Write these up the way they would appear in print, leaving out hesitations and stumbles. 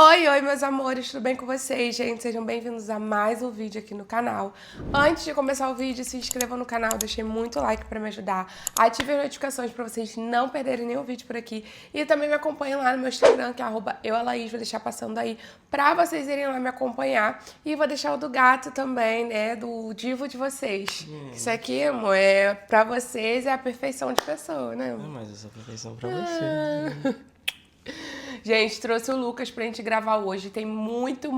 Oi, oi, meus amores, tudo bem com vocês, gente? Sejam bem-vindos a mais um vídeo aqui no canal. Antes de começar o vídeo, se inscrevam no canal, deixem muito like pra me ajudar. Ativem as notificações pra vocês não perderem nenhum vídeo por aqui. E também me acompanhem lá no meu Instagram, que é @eualaís, vou deixar passando aí pra vocês irem lá me acompanhar. E vou deixar o do gato também, né, do divo de vocês. Isso aqui, amor, é pra vocês, é a perfeição de pessoa, né? Mas essa perfeição pra você. Gente, trouxe o Lucas pra gente gravar hoje. Tem muito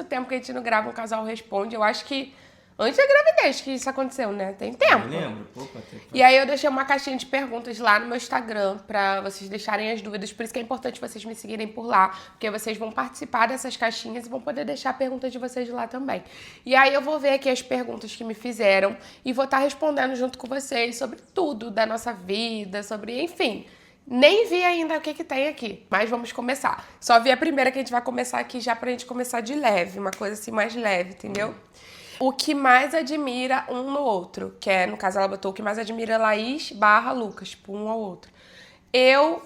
tempo que a gente não grava um Casal Responde. Eu acho que antes da gravidez que isso aconteceu, né? Tem tempo. Eu lembro, pouco tempo. E aí eu deixei uma caixinha de perguntas lá no meu Instagram pra vocês deixarem as dúvidas. Por isso que é importante vocês me seguirem por lá, porque vocês vão participar dessas caixinhas e vão poder deixar perguntas de vocês lá também. E aí eu vou ver aqui as perguntas que me fizeram e vou estar respondendo junto com vocês sobre tudo da nossa vida, sobre, enfim... Nem vi ainda o que tem aqui, mas vamos começar. Só vi a primeira que a gente vai começar aqui já pra gente começar de leve, uma coisa assim mais leve, entendeu? O que mais admira um no outro, que é, no caso ela botou o que mais admira Laís/Lucas, tipo, um ao outro.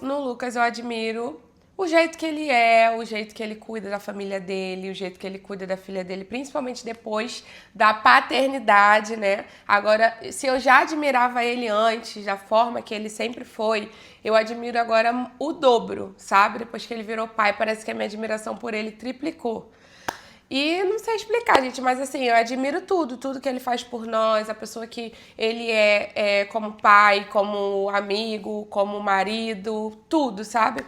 No Lucas, eu admiro o jeito que ele é, o jeito que ele cuida da família dele, o jeito que ele cuida da filha dele, principalmente depois da paternidade, né? Agora, se eu já admirava ele antes, da forma que ele sempre foi, eu admiro agora o dobro, sabe? Depois que ele virou pai, parece que a minha admiração por ele triplicou. E não sei explicar, gente, mas assim, eu admiro tudo que ele faz por nós, a pessoa que ele é como pai, como amigo, como marido, tudo, sabe?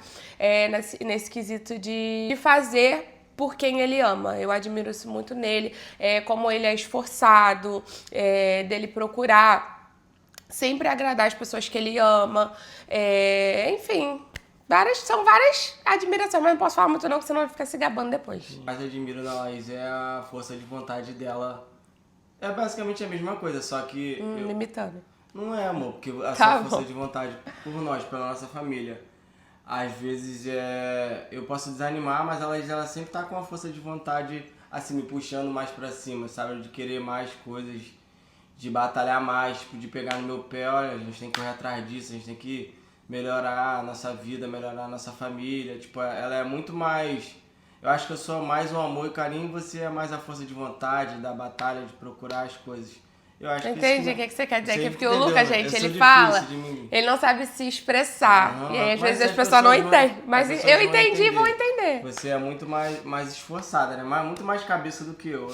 Nesse quesito de fazer por quem ele ama. Eu admiro isso muito nele, como ele é esforçado, dele procurar sempre agradar as pessoas que ele ama, enfim... São várias admirações, mas não posso falar muito não, porque senão vai ficar se gabando depois. O que mais admiro na Laís é a força de vontade dela. É basicamente a mesma coisa, só que... Limitando. Não é, amor, porque a Tá sua força bom. de vontade por nós, pela nossa família. Às vezes eu posso desanimar, mas ela sempre tá com a força de vontade, assim, me puxando mais pra cima, sabe? De querer mais coisas, de batalhar mais, tipo, de pegar no meu pé, olha, a gente tem que correr atrás disso, a gente tem que melhorar a nossa vida, melhorar a nossa família. Tipo, ela é muito mais... Eu acho que eu sou mais o amor e carinho, e você é mais a força de vontade, da batalha, de procurar as coisas. Eu acho que Entendi o isso que você quer dizer aqui, porque o entendeu, Lucas, né? gente, Eu sou ele fala, difícil de mim. ele não sabe se expressar. Aham, E aí, às mas vezes, as pessoas não entendem. Mas as pessoas eu vão entendi e vão entender. entender. Você é muito mais esforçada, né? Muito mais cabeça do que eu.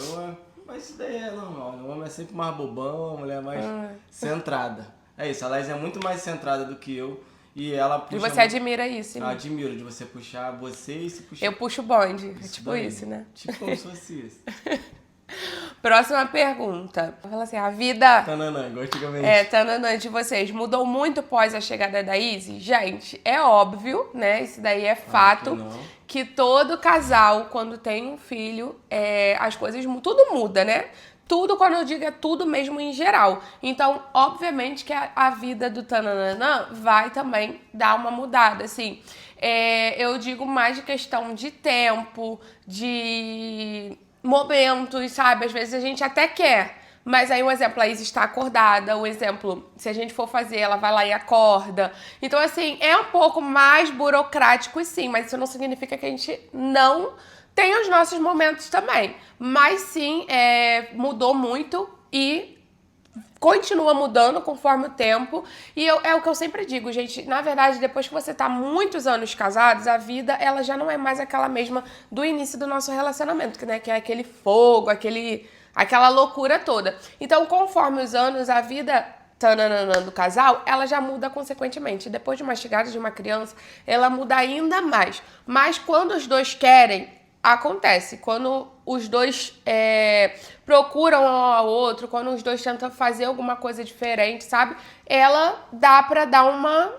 Mas isso daí é normal. O homem é sempre mais bobão, a mulher é mais centrada. É isso, a Laís é muito mais centrada do que eu. E ela puxa... E você admira isso, Eu né? admiro de você puxar você e se puxar. Eu puxo o bonde. É tipo daí. isso, né? Tipo como se fosse isso. Próxima pergunta. Fala assim, a vida... Tananã, igual antigamente. Tananã, de vocês, mudou muito após a chegada da Izzy? Gente, é óbvio, né? Isso daí é fato. Que todo casal, quando tem um filho, as coisas... Tudo muda, né? Tudo, quando eu digo, é tudo mesmo em geral. Então, obviamente que a vida do Tananã vai também dar uma mudada, assim. Eu digo mais de questão de tempo, de momentos, sabe? Às vezes a gente até quer, mas aí um exemplo, a Izzy está acordada, um exemplo, se a gente for fazer, ela vai lá e acorda. Então, assim, é um pouco mais burocrático, sim, mas isso não significa que a gente não tem os nossos momentos também. Mas sim, mudou muito e continua mudando conforme o tempo. E é o que eu sempre digo, gente. Na verdade, depois que você tá muitos anos casados, a vida, ela já não é mais aquela mesma do início do nosso relacionamento, né? Que é aquele fogo, aquela loucura toda. Então, conforme os anos, a vida do casal, ela já muda consequentemente. Depois de uma chegada de uma criança, ela muda ainda mais. Mas quando os dois querem, acontece. Quando os dois procuram um ao outro, quando os dois tentam fazer alguma coisa diferente, sabe? Ela dá pra dar uma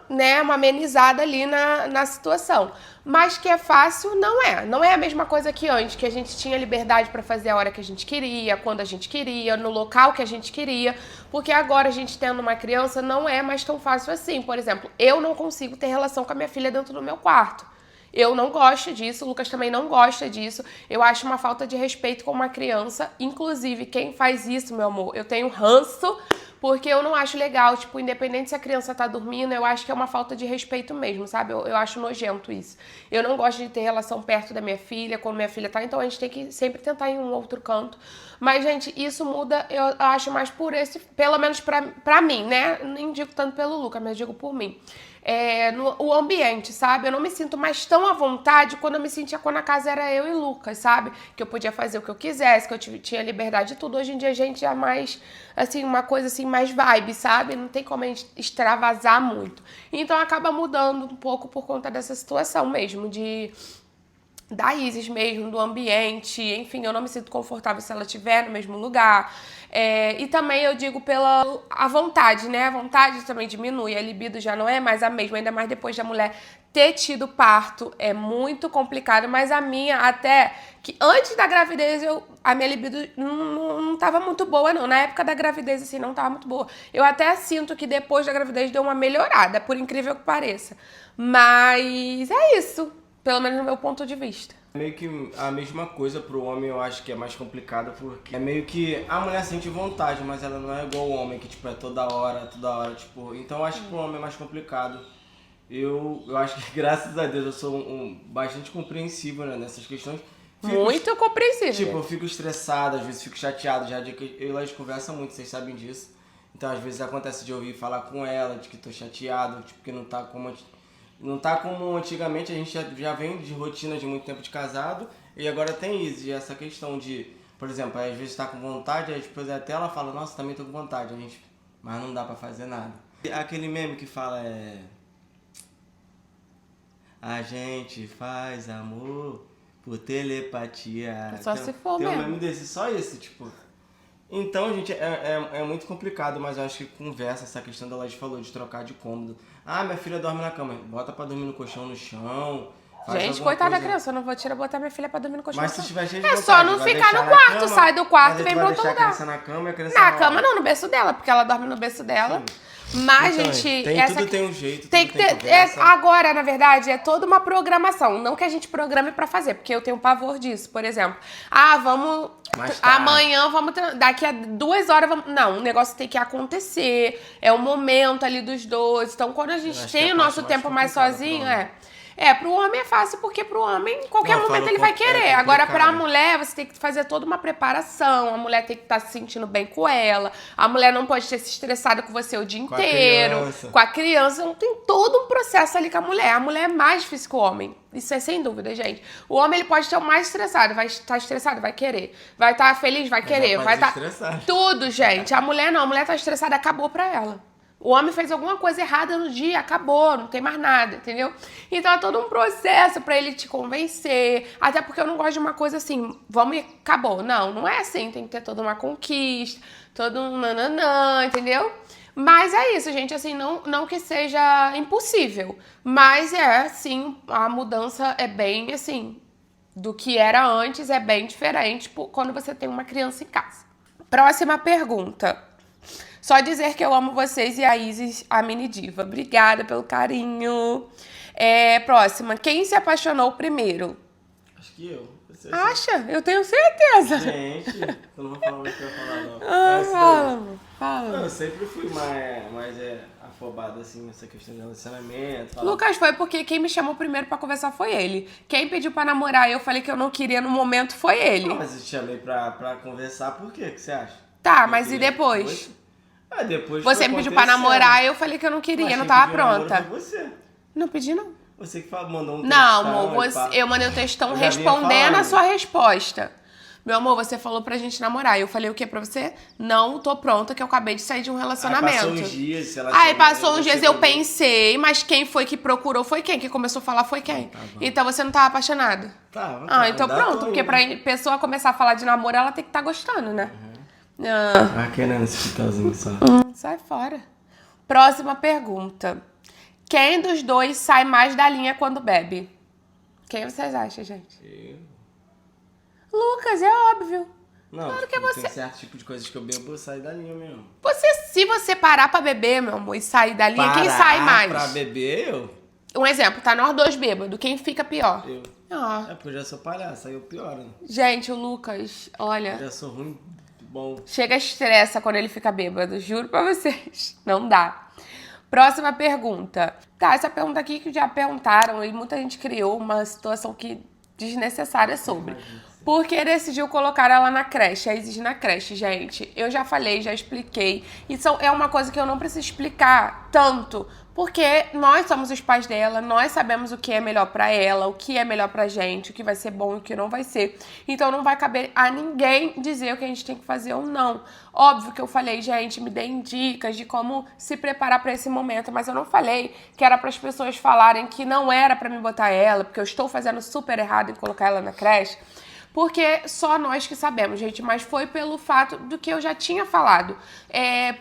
amenizada ali na situação. Mas que é fácil, não é. Não é a mesma coisa que antes, que a gente tinha liberdade pra fazer a hora que a gente queria, quando a gente queria, no local que a gente queria. Porque agora a gente tendo uma criança não é mais tão fácil assim. Por exemplo, eu não consigo ter relação com a minha filha dentro do meu quarto. Eu não gosto disso, o Lucas também não gosta disso. Eu acho uma falta de respeito com uma criança. Inclusive, quem faz isso, meu amor, eu tenho ranço, Porque eu não acho legal, tipo, independente se a criança tá dormindo, eu acho que é uma falta de respeito mesmo, sabe? Eu acho nojento isso. Eu não gosto de ter relação perto da minha filha, quando minha filha tá, então a gente tem que sempre tentar ir em um outro canto. Mas, gente, isso muda, eu acho mais por esse, pelo menos pra mim, né? Nem digo tanto pelo Lucas, mas digo por mim. O ambiente, sabe? Eu não me sinto mais tão à vontade quando eu me sentia quando a casa era eu e Lucas, sabe? Que eu podia fazer o que eu quisesse, que eu tinha liberdade de tudo. Hoje em dia a gente é mais, assim, uma coisa assim, mais vibe, sabe? Não tem como a gente extravasar muito. Então acaba mudando um pouco por conta dessa situação mesmo, da Isis mesmo, do ambiente, enfim, eu não me sinto confortável se ela estiver no mesmo lugar. E também eu digo a vontade, né? A vontade também diminui, a libido já não é mais a mesma, ainda mais depois da mulher ter tido parto, é muito complicado, mas a minha até, que antes da gravidez a minha libido não tava muito boa não, na época da gravidez assim, não tava muito boa. Eu até sinto que depois da gravidez deu uma melhorada, por incrível que pareça. Mas é isso. Pelo menos no meu ponto de vista. Meio que a mesma coisa pro homem, eu acho que é mais complicado, porque é meio que a mulher sente vontade, mas ela não é igual o homem, que tipo, é toda hora, tipo... Então eu acho que pro homem é mais complicado. Eu acho que, graças a Deus, eu sou bastante compreensivo, né, nessas questões. Muito compreensível. Tipo, eu fico estressado, às vezes fico chateado, já que eu e elas conversam muito, vocês sabem disso. Então às vezes acontece de eu ouvir falar com ela, de que tô chateado, tipo, que não tá como antigamente, a gente já vem de rotina de muito tempo de casado e agora tem isso, e essa questão de, por exemplo, às vezes tá com vontade, aí depois até ela fala, nossa, também tô com vontade, mas não dá pra fazer nada. Aquele meme que fala a gente faz amor por telepatia. Só se for tem mesmo. Um meme desse, só esse, tipo... Então, gente, é muito complicado, mas eu acho que conversa, essa questão da Laís falou, de trocar de cômodo. Ah, minha filha dorme na cama. Bota pra dormir no colchão, no chão. Gente, coitada da criança, eu não vou botar minha filha pra dormir no colchão. Mas se tiver cheio de vontade, só não ficar no quarto, cama, sai do quarto e vem pra outro lugar. A criança na cama e a criança na cama não, no berço dela, porque ela dorme no berço dela. Sim. Mas, então, gente... tudo tem um jeito, tem que ter. Agora, na verdade, é toda uma programação. Não que a gente programe pra fazer, porque eu tenho pavor disso. Por exemplo, vamos... Amanhã vamos... Daqui a 2 horas vamos... Não, o negócio tem que acontecer. É o momento ali dos dois. Então, quando a gente tem o nosso tempo mais sozinho, pro homem é fácil, porque pro homem, em qualquer momento ele vai querer. Agora, pra mulher, você tem que fazer toda uma preparação. A mulher tem que estar se sentindo bem com ela. A mulher não pode ter se estressado com você o dia inteiro. Com a criança. Então, tem todo um processo ali com a mulher. A mulher é mais difícil que o homem. Isso é sem dúvida, gente. O homem, ele pode estar o mais estressado. Vai estar estressado, vai querer. Vai estar feliz, vai querer. Vai estar... Tudo, gente. A mulher não. A mulher tá estressada, acabou pra ela. O homem fez alguma coisa errada no dia, acabou, não tem mais nada, entendeu? Então é todo um processo pra ele te convencer. Até porque eu não gosto de uma coisa assim, vamos e acabou. Não é assim, tem que ter toda uma conquista, todo um nananã, entendeu? Mas é isso, gente, assim, não que seja impossível. Mas sim, a mudança é bem, assim, do que era antes, é bem diferente quando você tem uma criança em casa. Próxima pergunta. Só dizer que eu amo vocês e a Isis, a mini diva. Obrigada pelo carinho. Próxima. Quem se apaixonou primeiro? Acho que eu. Acha? Eu tenho certeza. Gente, eu não vou falar o que eu ia falar, não. Fala. Eu sempre fui mais afobado, assim, nessa questão de relacionamento. Lucas foi porque quem me chamou primeiro pra conversar foi ele. Quem pediu pra namorar e eu falei que eu não queria no momento foi ele. Mas eu te chamei pra conversar, por quê? O que você acha? Tá, mas e depois? Depois você me pediu pra namorar e eu falei que eu não queria, não tava pronta. Foi você. Não pedi, não. Você que mandou um textão. Não, amor, eu mandei o textão respondendo a sua resposta. Meu amor, você falou pra gente namorar. Eu falei o que pra você? Não tô pronta, que eu acabei de sair de um relacionamento. Passou uns dias, se ela passou uns dias, eu pensei, mas quem foi que procurou foi quem? Quem começou a falar foi quem? Então você não tava apaixonado? Tava. Então pronto, porque pra pessoa começar a falar de namoro, ela tem que estar gostando, né? Querendo esse pitazinho só. Sai fora. Próxima pergunta. Quem dos dois sai mais da linha quando bebe? Quem vocês acham, gente? Eu. Lucas, é óbvio. Não, claro que você... tem certo tipo de coisas que eu bebo, eu saio da linha mesmo. Se você parar pra beber, meu amor, e sair da linha, quem sai mais? Pra beber, eu. Um exemplo, tá nós dois bêbados. Quem fica pior? Eu. Porque eu já sou palhaço, aí eu pioro, né? Gente, o Lucas, olha... Eu já sou ruim bom. Chega estressa quando ele fica bêbado, juro pra vocês. Não dá. Próxima pergunta. Tá, essa pergunta aqui que já perguntaram e muita gente criou uma situação que desnecessária sobre. Por que decidiu colocar ela na creche, a Isis na creche, gente? Eu já falei, já expliquei. Isso é uma coisa que eu não preciso explicar tanto, porque nós somos os pais dela, nós sabemos o que é melhor pra ela, o que é melhor pra gente, o que vai ser bom e o que não vai ser. Então não vai caber a ninguém dizer o que a gente tem que fazer ou não. Óbvio que eu falei, gente, me deem dicas de como se preparar pra esse momento, mas eu não falei que era para as pessoas falarem que não era pra me botar ela, porque eu estou fazendo super errado em colocar ela na creche. Porque só nós que sabemos, gente, mas foi pelo fato do que eu já tinha falado.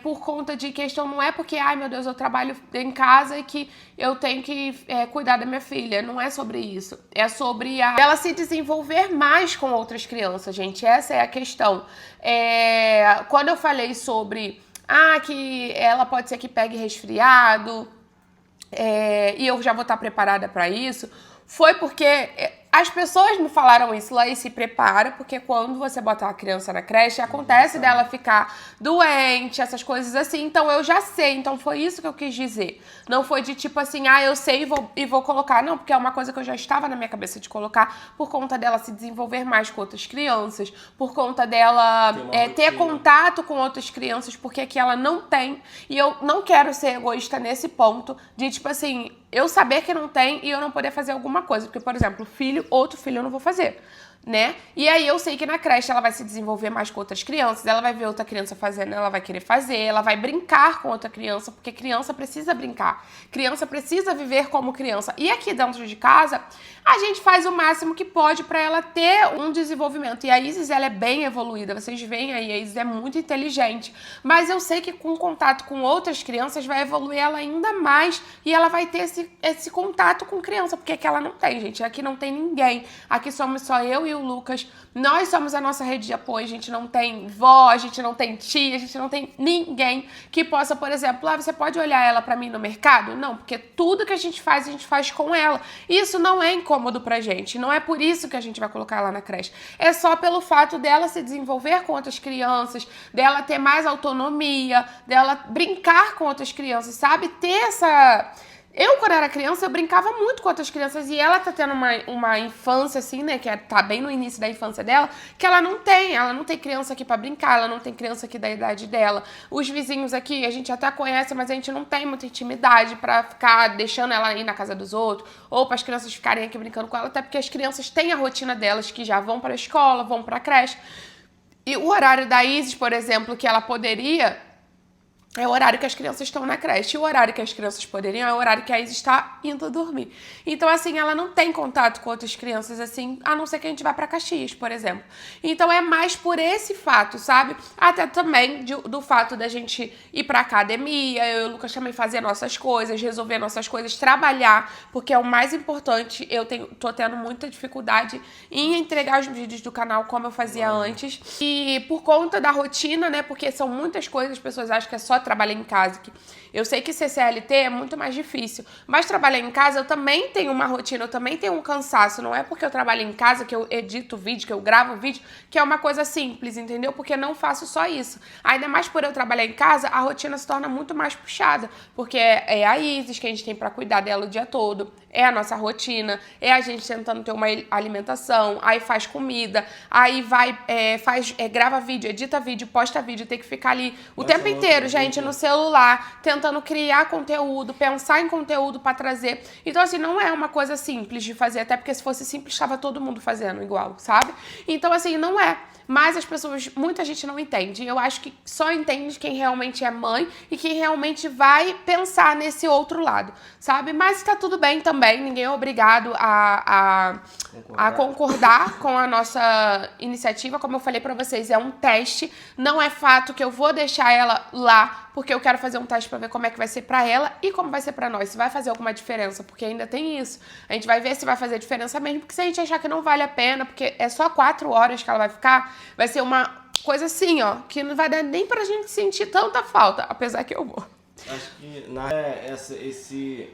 Por conta de questão, não é porque, ai meu Deus, eu trabalho em casa e que eu tenho que cuidar da minha filha. Não é sobre isso. É sobre ela se desenvolver mais com outras crianças, gente. Essa é a questão. Quando eu falei sobre, que ela pode ser que pegue resfriado, e eu já vou estar preparada para isso, foi porque as pessoas me falaram isso, lá e se prepara, porque quando você botar a criança na creche, acontece dela ficar doente, essas coisas assim, então eu já sei, então foi isso que eu quis dizer. Não foi de tipo assim, eu sei e vou colocar, não, porque é uma coisa que eu já estava na minha cabeça de colocar, por conta dela se desenvolver mais com outras crianças, por conta dela ter contato com outras crianças, porque aqui ela não tem, e eu não quero ser egoísta nesse ponto, de tipo assim, eu saber que não tem e eu não poder fazer alguma coisa, porque, por exemplo, outro filho eu não vou fazer, né? E aí eu sei que na creche ela vai se desenvolver mais com outras crianças, ela vai ver outra criança fazendo, ela vai querer fazer, ela vai brincar com outra criança, porque criança precisa brincar, criança precisa viver como criança. E aqui dentro de casa, a gente faz o máximo que pode para ela ter um desenvolvimento. E a Isis, ela é bem evoluída, vocês veem aí, a Isis é muito inteligente, mas eu sei que com contato com outras crianças vai evoluir ela ainda mais e ela vai ter esse contato com criança, porque aqui ela não tem, gente, aqui não tem ninguém, aqui somos só eu e o Lucas, nós somos a nossa rede de apoio, a gente não tem vó, a gente não tem tia, a gente não tem ninguém que possa, por exemplo, você pode olhar ela pra mim no mercado? Não, porque tudo que a gente faz com ela. Isso não é incômodo pra gente, não é por isso que a gente vai colocar ela na creche. É só pelo fato dela se desenvolver com outras crianças, dela ter mais autonomia, dela brincar com outras crianças, sabe? Ter essa... Eu, quando era criança, eu brincava muito com outras crianças e ela tá tendo uma infância, assim, né, que tá bem no início da infância dela, que ela não tem criança aqui pra brincar, ela não tem criança aqui da idade dela. Os vizinhos aqui, a gente até conhece, mas a gente não tem muita intimidade pra ficar deixando ela ir na casa dos outros, ou para as crianças ficarem aqui brincando com ela, até porque as crianças têm a rotina delas, que já vão pra escola, vão pra creche. E o horário da Isis, por exemplo, que ela poderia... é o horário que as crianças estão na creche. E o horário que as crianças poderiam é o horário que a Isis está indo dormir. Então, assim, ela não tem contato com outras crianças, assim, a não ser que a gente vá pra Caxias, por exemplo. Então, é mais por esse fato, sabe? Até também do fato da gente ir pra academia, eu e o Lucas também fazer nossas coisas, resolver nossas coisas, trabalhar, porque é o mais importante. Eu tô tendo muita dificuldade em entregar os vídeos do canal como eu fazia antes. E por conta da rotina, né? Porque são muitas coisas, as pessoas acham que é só trabalhar em casa. Eu sei que ser CLT é muito mais difícil, mas trabalhar em casa eu também tenho uma rotina, eu também tenho um cansaço. Não é porque eu trabalho em casa que eu edito vídeo, que eu gravo vídeo, que é uma coisa simples, entendeu? Porque eu não faço só isso. Ainda mais por eu trabalhar em casa, a rotina se torna muito mais puxada, porque é a Isis que a gente tem pra cuidar dela o dia todo, é a nossa rotina, é a gente tentando ter uma alimentação, aí faz comida, aí vai, grava vídeo, edita vídeo, posta vídeo, tem que ficar ali o tempo inteiro, gente, no celular, tentando criar conteúdo, pensar em conteúdo pra trazer. Então, assim, não é uma coisa simples de fazer, até porque se fosse simples, estava todo mundo fazendo igual, sabe? Então, assim, não é. Mas as pessoas, muita gente não entende. Eu acho que só entende quem realmente é mãe e quem realmente vai pensar nesse outro lado, sabe? Mas tá tudo bem também, ninguém é obrigado a concordar com a nossa iniciativa. Como eu falei pra vocês, é um teste, não é fato que eu vou deixar ela lá porque eu quero fazer um teste pra ver como é que vai ser pra ela e como vai ser pra nós, se vai fazer alguma diferença, porque ainda tem isso. A gente vai ver se vai fazer diferença mesmo, porque se a gente achar que não vale a pena, porque é só 4 horas que ela vai ficar, vai ser uma coisa assim, ó, que não vai dar nem pra gente sentir tanta falta, apesar que eu vou. Acho que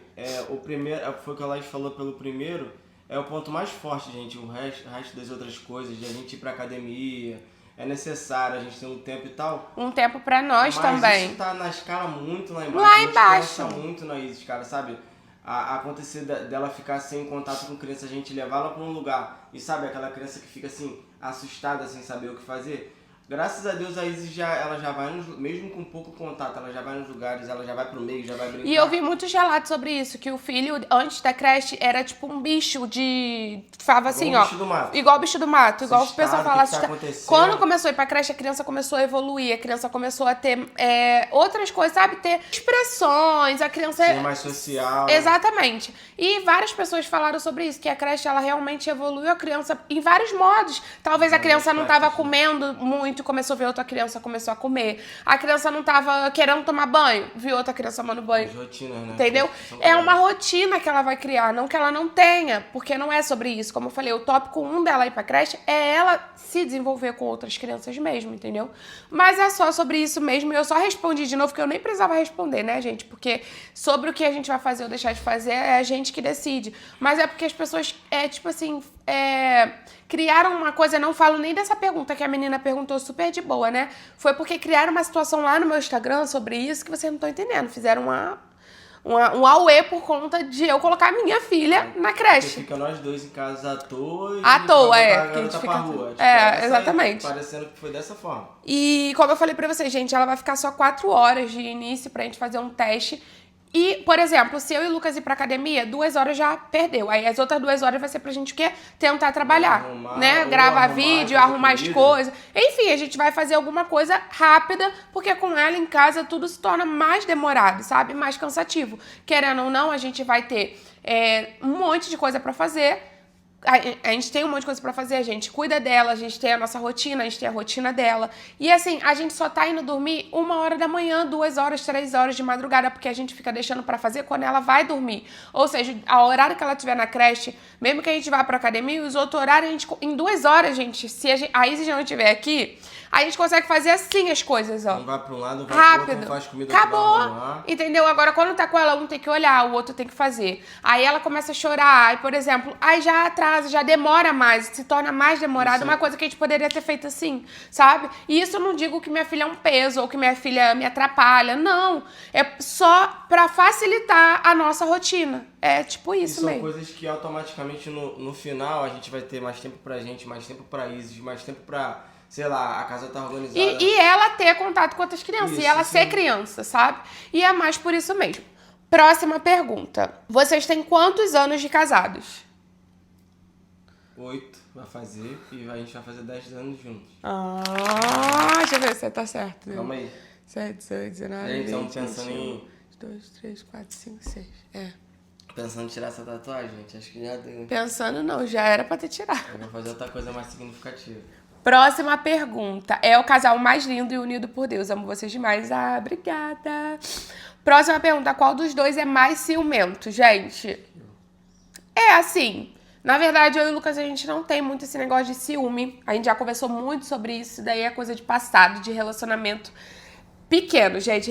o primeiro, foi o que a Laís falou pelo primeiro, é o ponto mais forte, gente. O resto das outras coisas, de a gente ir pra academia, é necessário, a gente tem um tempo e tal. Um tempo pra nós mas também. Isso tá na escala muito lá embaixo. Lá embaixo. A gente pensa muito na Isis, cara, sabe? Acontecer dela ficar sem contato com criança, a gente levar ela pra um lugar e sabe aquela criança que fica assim, assustada, sem saber o que fazer. Graças a Deus a Isis ela já vai, mesmo com pouco contato, ela já vai nos lugares, ela já vai pro meio, já vai brincar. E eu vi muitos relatos sobre isso, que o filho, antes da creche, era tipo um bicho de... Falava assim, igual ó. Bicho do mato. Igual bicho do mato. Igual o pessoal fala. Tá acontecendo? Quando começou a ir pra creche, a criança começou a evoluir. A criança começou a ter outras coisas, sabe? Ter expressões. A criança... Ser mais social. Exatamente. E várias pessoas falaram sobre isso, que a creche, ela realmente evoluiu a criança em vários modos. Talvez a criança não tava comendo muito, começou a ver outra criança, começou a comer. A criança não tava querendo tomar banho, viu outra criança tomando banho. Rotina, né? Entendeu? É uma rotina que ela vai criar, não que ela não tenha, porque não é sobre isso. Como eu falei, o tópico 1 dela ir pra creche é ela se desenvolver com outras crianças mesmo, entendeu? Mas é só sobre isso mesmo, e eu só respondi de novo, porque eu nem precisava responder, né, gente? Porque sobre o que a gente vai fazer ou deixar de fazer é a gente que decide. Mas é porque as pessoas, tipo assim, criaram uma coisa, não falo nem dessa pergunta que a menina perguntou super de boa, né? Foi porque criaram uma situação lá no meu Instagram sobre isso que vocês não estão entendendo. Fizeram um auê por conta de eu colocar a minha filha na creche. Porque fica nós dois em casa à toa. À toa, que a gente fica... rua. Tipo, exatamente. Parecendo que foi dessa forma. E como eu falei pra vocês, gente, ela vai ficar só 4 horas de início pra gente fazer um teste. E, por exemplo, se eu e o Lucas ir pra academia, 2 horas já perdeu. Aí as outras 2 horas vai ser pra gente o quê? Tentar trabalhar, né? Gravar vídeo, arrumar as coisas. Enfim, a gente vai fazer alguma coisa rápida, porque com ela em casa tudo se torna mais demorado, sabe? Mais cansativo. Querendo ou não, a gente vai ter um monte de coisa pra fazer. A gente tem um monte de coisa pra fazer, a gente cuida dela, a gente tem a nossa rotina, a gente tem a rotina dela. E assim, a gente só tá indo dormir 1 hora da manhã, 2 horas, 3 horas de madrugada, porque a gente fica deixando pra fazer quando ela vai dormir. Ou seja, ao horário que ela estiver na creche, mesmo que a gente vá pra academia, os outros horários, em 2 horas, gente, se a Isis já não estiver aqui, a gente consegue fazer assim as coisas, ó. Um vai pra um lado, um vai rápido. pro outro, um faz comida. Acabou, entendeu? Agora, quando tá com ela, um tem que olhar, o outro tem que fazer. Aí ela começa a chorar, aí, por exemplo, aí já atrasa, já demora mais, se torna mais demorado, uma coisa que a gente poderia ter feito assim, sabe? E isso eu não digo que minha filha é um peso, ou que minha filha me atrapalha, não. É só pra facilitar a nossa rotina. É tipo isso mesmo. São coisas que automaticamente no final a gente vai ter mais tempo pra gente, mais tempo pra Isis, mais tempo pra... Sei lá, a casa tá organizada. E ela ter contato com outras crianças. E ela ser criança, sabe? E é mais por isso mesmo. Próxima pergunta. Vocês têm quantos anos de casados? 8 vai fazer. E a gente vai fazer 10 anos juntos. Deixa eu ver se você tá certo. Né? Calma aí. 7, 18, 19, 20, Estamos pensando 21, em... 2, 3, 4, 5, 6. Pensando em tirar essa tatuagem, gente. Acho que já deu. Pensando não, já era pra ter tirado. Eu vou fazer outra coisa mais significativa. Próxima pergunta. É o casal mais lindo e unido por Deus. Amo vocês demais. Obrigada. Próxima pergunta. Qual dos dois é mais ciumento, gente? É assim. Na verdade, eu e o Lucas, a gente não tem muito esse negócio de ciúme. A gente já conversou muito sobre isso. Daí é coisa de passado, de relacionamento pequeno, gente.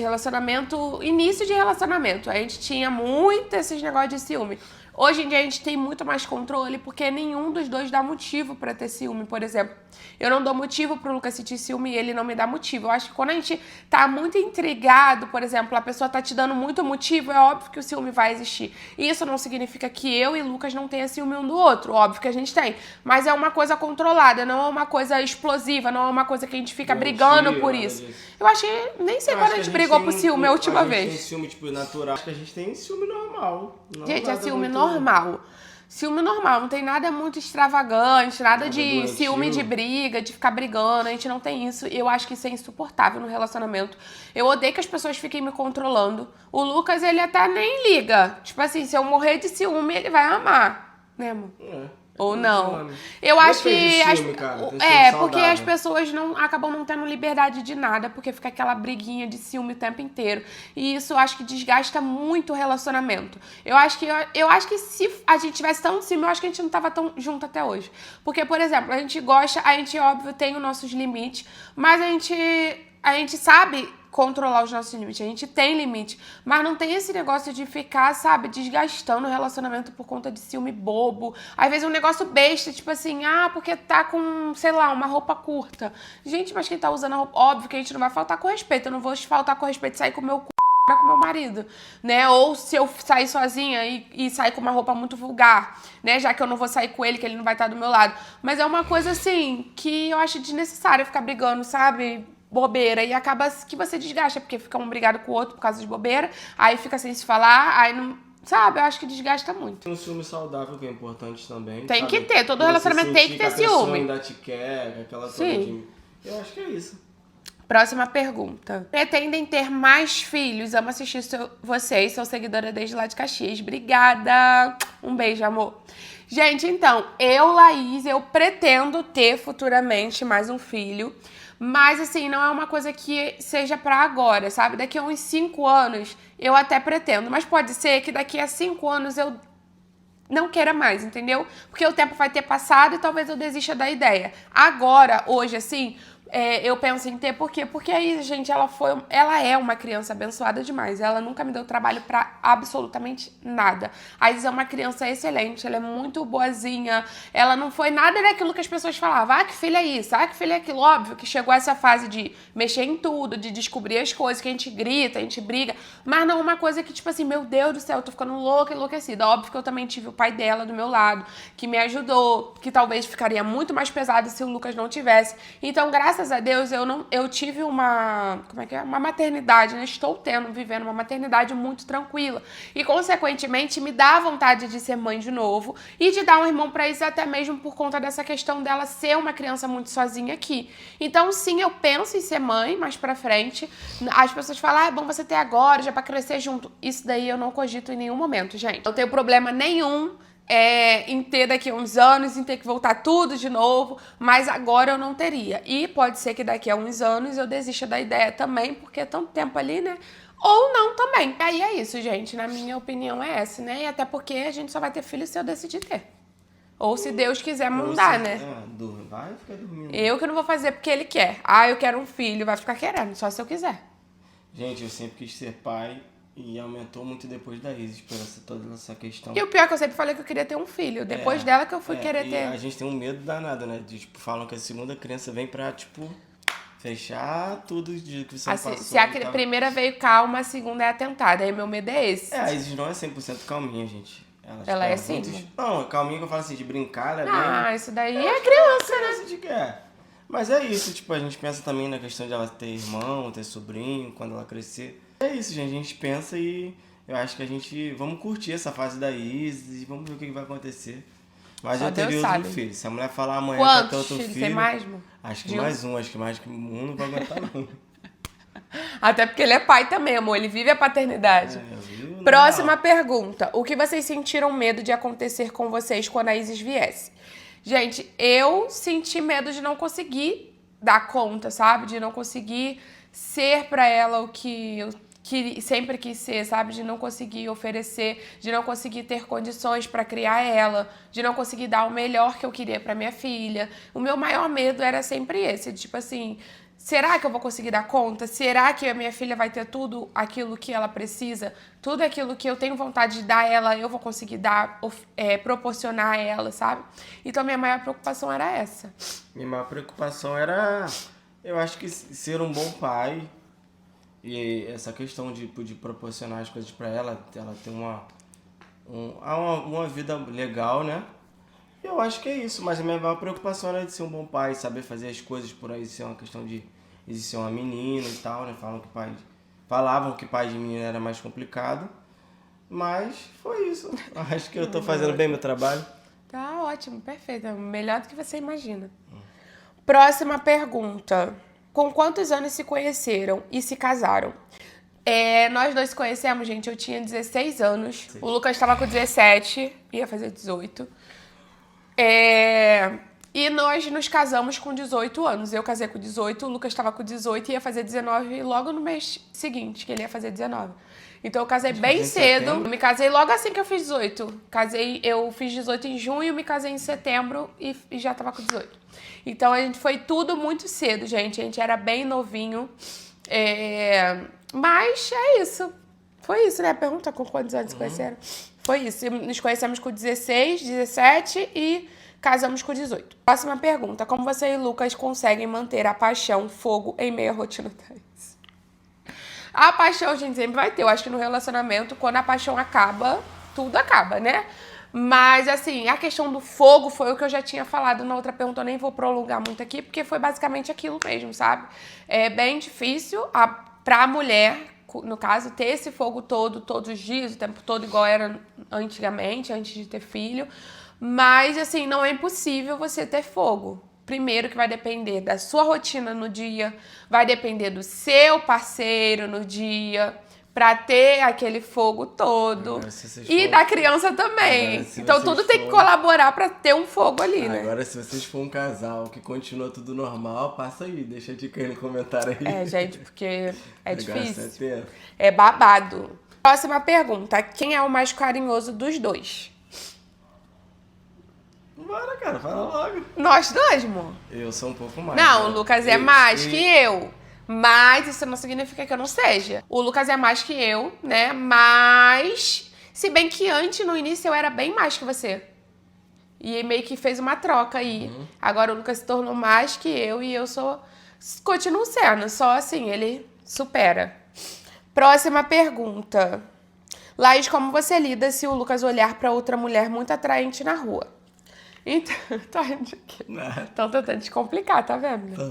Início de relacionamento. A gente tinha muito esses negócios de ciúme. Hoje em dia a gente tem muito mais controle porque nenhum dos dois dá motivo pra ter ciúme, por exemplo. Eu não dou motivo pro Lucas sentir ciúme e ele não me dá motivo. Eu acho que quando a gente tá muito intrigado, por exemplo, a pessoa tá te dando muito motivo, é óbvio que o ciúme vai existir. E isso não significa que eu e Lucas não tenha ciúme um do outro. Óbvio que a gente tem. Mas é uma coisa controlada, não é uma coisa explosiva, não é uma coisa que a gente fica brigando por isso. Eu acho que nem sei quando a gente brigou por ciúme a última vez. A gente tem ciúme, tipo, natural. Acho que a gente tem ciúme normal. Gente, é ciúme normal. Ciúme normal, não tem nada muito extravagante, nada de ciúme de briga, de ficar brigando, a gente não tem isso. Eu acho que isso é insuportável no relacionamento. Eu odeio que as pessoas fiquem me controlando. O Lucas, ele até nem liga. Tipo assim, se eu morrer de ciúme, ele vai amar, né, amor? Ou não. Eu acho que... porque as pessoas acabam não tendo liberdade de nada, porque fica aquela briguinha de ciúme o tempo inteiro. E isso eu acho que desgasta muito o relacionamento. Eu acho que se a gente tivesse tanto ciúme, eu acho que a gente não tava tão junto até hoje. Porque, por exemplo, a gente gosta, a gente, óbvio, tem os nossos limites, mas a gente sabe controlar os nossos limites, a gente tem limite, mas não tem esse negócio de ficar, sabe, desgastando o relacionamento por conta de ciúme bobo. Às vezes um negócio besta, tipo assim, porque tá com, sei lá, uma roupa curta. Gente, mas quem tá usando a roupa, óbvio que a gente não vai faltar com respeito, eu não vou faltar com respeito e sair com o meu com meu marido, né? Ou se eu sair sozinha e sair com uma roupa muito vulgar, né? Já que eu não vou sair com ele, que ele não vai estar do meu lado. Mas é uma coisa, assim, que eu acho desnecessário ficar brigando, sabe? Bobeira. E acaba que você desgasta, porque fica um brigado com o outro por causa de bobeira, aí fica sem se falar, aí não... Sabe? Eu acho que desgasta muito. Um ciúme saudável que é importante também. Tem sabe? que ter. Todo relacionamento tem que ter ciúme. A pessoa ainda te quer, aquela coisa de... Eu acho que é isso. Próxima pergunta. Pretendem ter mais filhos? Amo assistir vocês. Sou seguidora desde lá de Caxias. Obrigada. Um beijo, amor. Gente, então, Laís, eu pretendo ter futuramente mais um filho. Mas, assim, não é uma coisa que seja pra agora, sabe? Daqui a uns 5 anos, eu até pretendo. Mas pode ser que daqui a 5 anos eu não queira mais, entendeu? Porque o tempo vai ter passado e talvez eu desista da ideia. Agora, hoje, assim... eu penso em ter, por quê? Porque aí, gente, ela é uma criança abençoada demais. Ela nunca me deu trabalho pra absolutamente nada. A Isis é uma criança excelente, ela é muito boazinha. Ela não foi nada daquilo que as pessoas falavam. Que filha é isso, que filha é aquilo. Óbvio que chegou essa fase de mexer em tudo, de descobrir as coisas, que a gente grita, a gente briga. Mas não uma coisa que, tipo assim, meu Deus do céu, eu tô ficando louca, enlouquecida. Óbvio que eu também tive o pai dela do meu lado, que me ajudou, que talvez ficaria muito mais pesado se o Lucas não tivesse. Então, graças a Deus, eu tive uma maternidade, né? Vivendo uma maternidade muito tranquila. E, consequentemente, me dá vontade de ser mãe de novo e de dar um irmão pra isso, até mesmo por conta dessa questão dela ser uma criança muito sozinha aqui. Então, sim, eu penso em ser mãe mais pra frente. As pessoas falam, é bom você ter agora, já pra crescer junto. Isso daí eu não cogito em nenhum momento, gente. Não tenho problema nenhum em ter daqui a uns anos, em ter que voltar tudo de novo, mas agora eu não teria. E pode ser que daqui a uns anos eu desista da ideia também, porque é tanto tempo ali, né? Ou não também. Aí é isso, gente. Na minha opinião é essa, né? E até porque a gente só vai ter filho se eu decidir ter. Ou se Deus quiser mandar, né? Vai ficar dormindo. Eu que não vou fazer porque ele quer. Eu quero um filho, vai ficar querendo, só se eu quiser. Gente, eu sempre quis ser pai. E aumentou muito depois da Isis, por toda essa questão. E o pior é que eu sempre falei que eu queria ter um filho. Depois dela que eu fui querer ter. A gente tem um medo danado, né? De, falam que a segunda criança vem pra, fechar tudo de que você passou. Se a primeira veio calma, a segunda é atentada. Aí meu medo é esse. A Isis não é 100% calminha, gente. Ela é assim? Não, calminha que eu falo assim, de brincar, ela é bem... isso daí é criança, né? Mas é isso, a gente pensa também na questão de ela ter irmão, ter sobrinho, quando ela crescer. É isso, gente, a gente pensa e eu acho que vamos curtir essa fase da Isis e vamos ver o que vai acontecer. Mas eu teria outro filho. Se a mulher falar amanhã que eu tenho outro filho... Tem mais, mano? Acho que mais que um não vai aguentar, não. Até porque ele é pai também, amor. Ele vive a paternidade. Próxima pergunta. O que vocês sentiram medo de acontecer com vocês quando a Isis viesse? Gente, eu senti medo de não conseguir dar conta, sabe? De não conseguir ser pra ela o que eu sempre quis ser, sabe? De não conseguir oferecer, de não conseguir ter condições pra criar ela, de não conseguir dar o melhor que eu queria pra minha filha. O meu maior medo era sempre esse, tipo assim... Será que eu vou conseguir dar conta? Será que a minha filha vai ter tudo aquilo que ela precisa? Tudo aquilo que eu tenho vontade de dar a ela, eu vou conseguir dar, proporcionar a ela, sabe? Então, minha maior preocupação era essa. Minha maior preocupação era, eu acho que ser um bom pai. E essa questão de proporcionar as coisas pra ela ter uma vida legal, né? Eu acho que é isso, mas a minha maior preocupação era de ser um bom pai, saber fazer as coisas por aí, ser uma questão de ser uma menina e tal, né? Falavam que pai de menina era mais complicado, mas foi isso. Acho que eu tô fazendo bem meu trabalho. Tá ótimo, perfeito. Melhor do que você imagina. Próxima pergunta. Com quantos anos se conheceram e se casaram? Nós dois se conhecemos, gente, eu tinha 16 anos. Sim. O Lucas estava com 17, ia fazer 18. E nós nos casamos com 18 anos. Eu casei com 18, o Lucas estava com 18 e ia fazer 19 logo no mês seguinte, que ele ia fazer 19. Então eu casei bem cedo. Eu me casei logo assim que eu fiz 18. Eu fiz 18 em junho, me casei em setembro e já tava com 18. Então a gente foi tudo muito cedo, gente. A gente era bem novinho. Mas é isso. Foi isso, né? Pergunta com quantos anos se conheceram. Foi isso. Nos conhecemos com 16, 17 e casamos com 18. Próxima pergunta. Como você e Lucas conseguem manter a paixão, fogo, em meio à rotina deles? A paixão a gente sempre vai ter. Eu acho que no relacionamento, quando a paixão acaba, tudo acaba, né? Mas, assim, a questão do fogo foi o que eu já tinha falado na outra pergunta. Eu nem vou prolongar muito aqui, porque foi basicamente aquilo mesmo, sabe? É bem difícil pra mulher, no caso, ter esse fogo todo, todos os dias, o tempo todo, igual era antigamente, antes de ter filho. Mas, assim, não é impossível você ter fogo. Primeiro que vai depender da sua rotina no dia, vai depender do seu parceiro no dia, pra ter aquele fogo todo. E da criança também. Então tudo tem que colaborar pra ter um fogo ali, né? Agora, se vocês for um casal que continua tudo normal, passa aí, deixa a dica aí no comentário aí. Gente, porque é difícil. É babado. Próxima pergunta. Quem é o mais carinhoso dos dois? Bora, cara, fala logo. Nós dois, amor. Eu sou um pouco mais. Não, o Lucas é mais que eu. Mas isso não significa que eu não seja. O Lucas é mais que eu, né? Mas, se bem que antes, no início, eu era bem mais que você. E meio que fez uma troca aí. Agora o Lucas se tornou mais que eu e eu continuo sendo. Só assim, ele supera. Próxima pergunta. Laís, como você lida se o Lucas olhar pra outra mulher muito atraente na rua? Então, tá rindo de quê? Estão tentando descomplicar, tá vendo?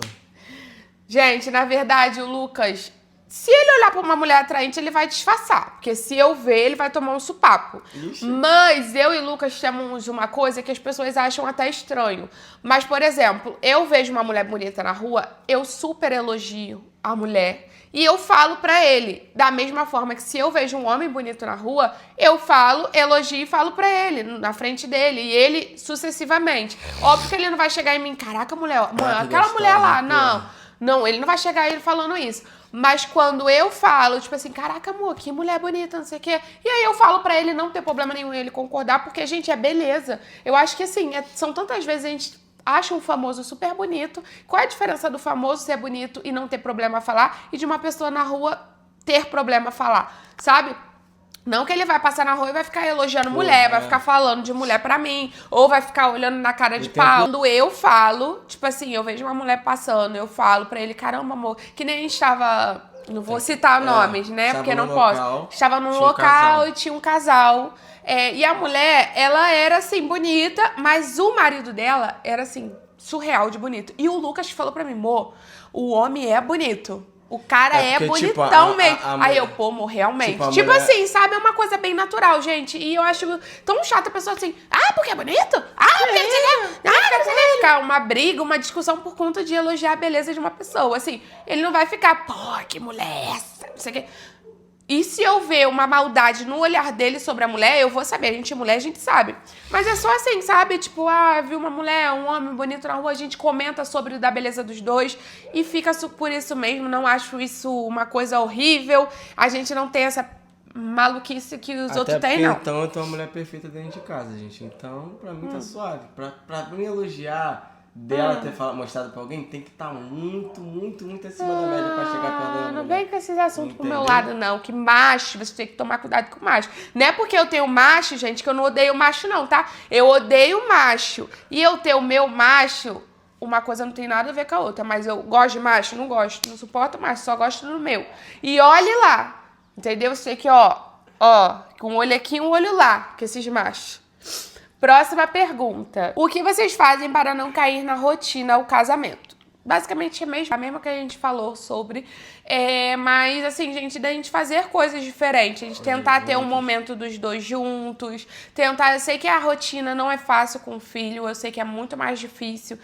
Gente, na verdade, o Lucas, se ele olhar pra uma mulher atraente, ele vai disfarçar. Porque se eu ver, ele vai tomar um supapo. Ixi. Mas eu e o Lucas temos uma coisa que as pessoas acham até estranho. Mas, por exemplo, eu vejo uma mulher bonita na rua, eu super elogio a mulher. E eu falo pra ele, da mesma forma que se eu vejo um homem bonito na rua, eu falo, elogio e falo pra ele, na frente dele. E ele, sucessivamente. Óbvio que ele não vai chegar em mim, caraca, mulher, mano, aquela mulher lá, não. Não, ele não vai chegar ele falando isso. Mas quando eu falo, tipo assim, caraca, amor, que mulher bonita, não sei o quê. E aí eu falo pra ele não ter problema nenhum em ele concordar, porque, gente, é beleza. Eu acho que, assim, são tantas vezes a gente acha um famoso super bonito. Qual é a diferença do famoso ser bonito e não ter problema a falar e de uma pessoa na rua ter problema a falar, sabe? Não que ele vai passar na rua e vai ficar elogiando mulher, vai ficar falando de mulher pra mim, ou vai ficar olhando na cara de pau. Quando eu falo, tipo assim, eu vejo uma mulher passando, eu falo pra ele, caramba, amor, que nem a gente tava, não vou citar nomes, né, porque não posso. Estava num local e tinha um casal, e a mulher, ela era assim, bonita, mas o marido dela era assim, surreal de bonito. E o Lucas falou pra mim, amor, o homem é bonito. O cara é bonitão, tipo, mesmo. Aí eu, pô, amor, realmente. Tipo mulher... assim, sabe? É uma coisa bem natural, gente. E eu acho tão chata a pessoa assim, porque é bonito? Porque ficar uma briga, uma discussão por conta de elogiar a beleza de uma pessoa. Assim, ele não vai ficar, pô, que mulher essa, não sei o quê. E se eu ver uma maldade no olhar dele sobre a mulher, eu vou saber. A gente é mulher, a gente sabe. Mas é só assim, sabe? Tipo, viu uma mulher, um homem bonito na rua, a gente comenta sobre da beleza dos dois e fica por isso mesmo. Não acho isso uma coisa horrível. A gente não tem essa maluquice que os outros têm, não. Então eu tenho uma mulher perfeita dentro de casa, gente. Então, pra mim tá suave. Pra me elogiar... dela ter mostrado pra alguém, tem que estar muito, muito, muito acima da média pra chegar perto da mulher. Não vem com esses assuntos pro meu lado, não. Que macho, você tem que tomar cuidado com macho. Não é porque eu tenho macho, gente, que eu não odeio macho, não, tá? Eu odeio macho. E eu ter o meu macho, uma coisa não tem nada a ver com a outra. Mas eu gosto de macho? Não gosto. Não suporto macho, só gosto do meu. E olhe lá, entendeu? Você que, com um olho aqui e um olho lá, com esses machos. Próxima pergunta. O que vocês fazem para não cair na rotina ao casamento? Basicamente é a mesma que a gente falou sobre. Mas, assim, gente, da gente fazer coisas diferentes. A gente tentar ter um momento dos dois juntos. Eu sei que a rotina não é fácil com o filho. Eu sei que é muito mais difícil.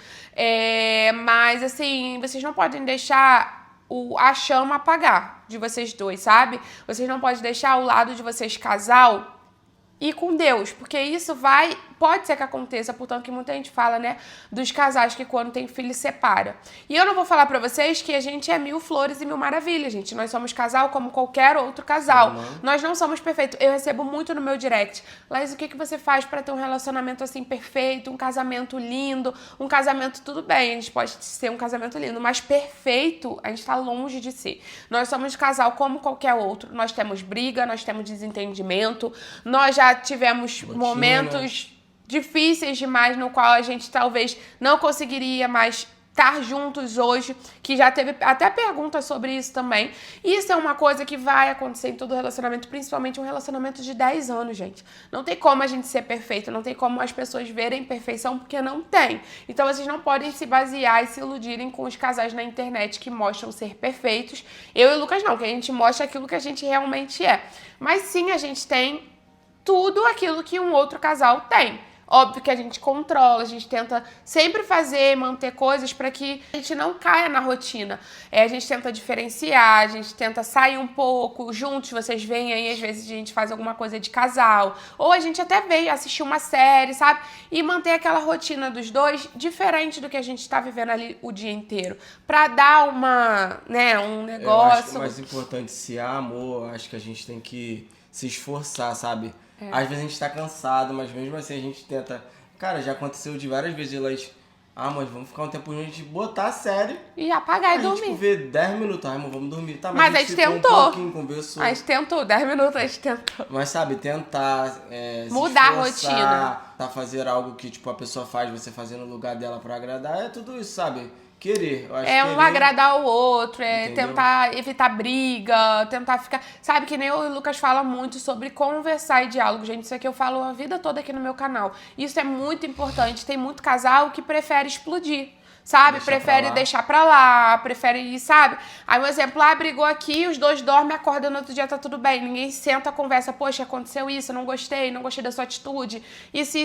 Mas, assim, vocês não podem deixar a chama apagar de vocês dois, sabe? Vocês não podem deixar o lado de vocês casal ir com Deus, porque isso vai pode ser que aconteça, portanto que muita gente fala, né, dos casais que quando tem filho separa. E eu não vou falar pra vocês que a gente é mil flores e mil maravilhas, gente. Nós somos casal como qualquer outro casal. Nós não somos perfeitos. Eu recebo muito no meu direct. Laís, o que você faz pra ter um relacionamento assim perfeito, um casamento lindo, um casamento tudo bem, a gente pode ser um casamento lindo, mas perfeito, a gente tá longe de ser. Nós somos casal como qualquer outro. Nós temos briga, nós temos desentendimento, nós já tivemos momentos difíceis demais no qual a gente talvez não conseguiria mais estar juntos hoje, que já teve até perguntas sobre isso também. Isso é uma coisa que vai acontecer em todo relacionamento, principalmente um relacionamento de 10 anos, gente. Não tem como a gente ser perfeito, não tem como as pessoas verem perfeição, porque não tem. Então vocês não podem se basear e se iludirem com os casais na internet que mostram ser perfeitos. Eu e o Lucas não, que a gente mostra aquilo que a gente realmente é. Mas sim, a gente tem tudo aquilo que um outro casal tem. Óbvio que a gente controla, a gente tenta sempre fazer, manter coisas para que a gente não caia na rotina. A gente tenta diferenciar, a gente tenta sair um pouco, juntos vocês vêm aí, às vezes a gente faz alguma coisa de casal, ou a gente até vem assistir uma série, sabe? E manter aquela rotina dos dois diferente do que a gente tá vivendo ali o dia inteiro. Pra dar uma, né, um negócio... Eu acho que o mais importante, se há amor, acho que a gente tem que se esforçar, sabe? Às vezes a gente tá cansado, mas mesmo assim a gente tenta... Cara, já aconteceu de várias vezes elas... mas vamos ficar um tempo juntos, a gente botar a série... E apagar e dormir. A gente ver 10 minutos, amor, vamos dormir. Tá, mas a gente tentou. Um pouquinho, conversou. A gente tentou, 10 minutos a gente tentou. Mas sabe, tentar... mudar a rotina. Tá, fazer algo que tipo, a pessoa faz, você fazer no lugar dela pra agradar, é tudo isso, sabe? Querer. Eu acho um agradar o outro, entendeu? Tentar evitar briga, tentar ficar... Sabe que nem o Lucas fala muito sobre conversar e diálogo, gente. Isso aqui eu falo a vida toda aqui no meu canal. Isso é muito importante. Tem muito casal que prefere explodir. Sabe? Prefere deixar pra lá, prefere ir, sabe? Aí, um exemplo, brigou aqui, os dois dormem, acordam no outro dia, tá tudo bem. Ninguém senta, conversa, poxa, aconteceu isso, eu não gostei da sua atitude, isso.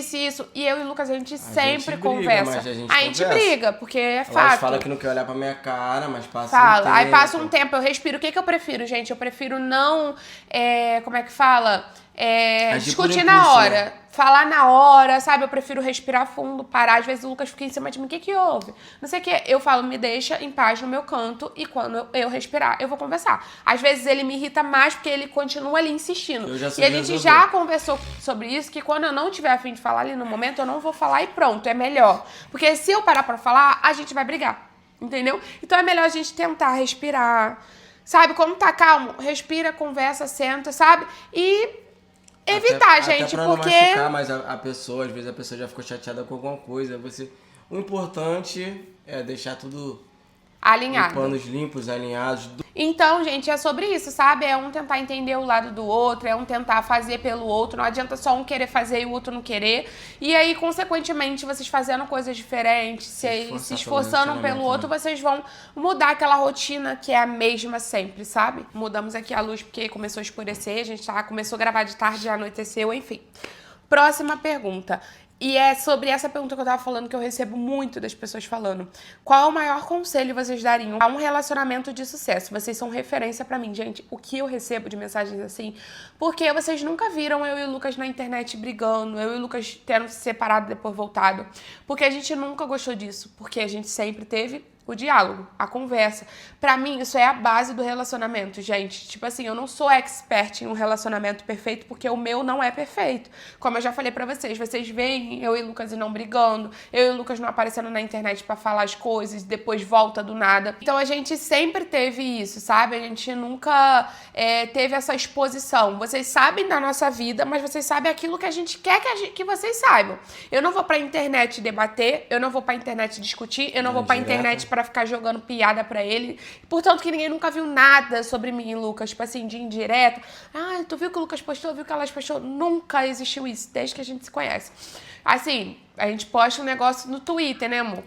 E eu e o Lucas, a gente sempre conversa. Mas a gente briga, porque é fato. Ela fala que não quer olhar pra minha cara, mas passa um tempo. Aí passa um tempo, eu respiro. O que eu prefiro, gente? Eu prefiro não, como é que fala? Discutir na hora. Né? Falar na hora, sabe? Eu prefiro respirar fundo, parar. Às vezes o Lucas fica em cima de mim. O que houve? Não sei o que. Eu falo, me deixa em paz no meu canto e quando eu respirar, eu vou conversar. Às vezes ele me irrita mais porque ele continua ali insistindo. E a gente já conversou sobre isso, que quando eu não tiver a fim de falar ali no momento, eu não vou falar e pronto, é melhor. Porque se eu parar pra falar, a gente vai brigar. Entendeu? Então é melhor a gente tentar respirar. Sabe? Quando tá calmo, respira, conversa, senta, sabe? E... evitar, gente, até pra porque... não machucar mais a pessoa, às vezes a pessoa já ficou chateada com alguma coisa. O importante é deixar tudo alinhado. Em panos limpos, alinhados. Então, gente, é sobre isso, sabe? É um tentar entender o lado do outro, é um tentar fazer pelo outro. Não adianta só um querer fazer e o outro não querer. E aí, consequentemente, vocês fazendo coisas diferentes, se esforçando pelo outro, vocês vão mudar aquela rotina que é a mesma sempre, sabe? Mudamos aqui a luz porque começou a escurecer, a gente começou a gravar de tarde, já anoiteceu, enfim. Próxima pergunta. E é sobre essa pergunta que eu tava falando, que eu recebo muito das pessoas falando. Qual o maior conselho vocês dariam a um relacionamento de sucesso? Vocês são referência pra mim, gente. O que eu recebo de mensagens assim? Porque vocês nunca viram eu e o Lucas na internet brigando, eu e o Lucas tendo se separado e depois voltado. Porque a gente nunca gostou disso. Porque a gente sempre teve o diálogo, a conversa. Pra mim, isso é a base do relacionamento, gente. Tipo assim, eu não sou expert em um relacionamento perfeito porque o meu não é perfeito. Como eu já falei pra vocês, vocês veem eu e o Lucas e não brigando, eu e o Lucas não aparecendo na internet pra falar as coisas, depois volta do nada. Então a gente sempre teve isso, sabe? A gente nunca teve essa exposição. Vocês sabem da nossa vida, mas vocês sabem aquilo que a gente quer que vocês saibam. Eu não vou pra internet debater, eu não vou pra internet discutir, eu não vou pra internet pra ficar jogando piada pra ele. Portanto, que ninguém nunca viu nada sobre mim e Lucas, tipo assim, de indireta. Tu viu que o Lucas postou, viu que elas postou? Nunca existiu isso, desde que a gente se conhece. Assim, A gente posta um negócio no Twitter, né, amor?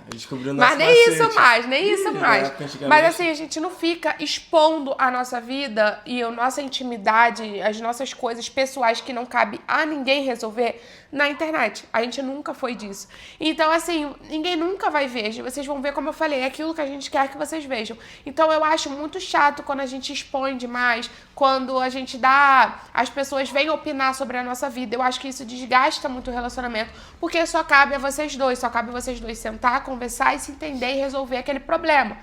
Descobriu o nosso Mas nem isso mais, nem isso mais. Antigamente... Mas assim, a gente não fica expondo a nossa vida e a nossa intimidade, as nossas coisas pessoais que não cabe a ninguém resolver na internet. A gente nunca foi disso. Então, assim, ninguém nunca vai ver. Vocês vão ver, como eu falei, é aquilo que a gente quer que vocês vejam. Então, eu acho muito chato quando a gente expõe demais, quando a gente dá... As pessoas vêm opinar sobre a nossa vida. Eu acho que isso desgasta muito o relacionamento, porque só cabe a vocês dois, sentar, conversar e se entender e resolver aquele problema.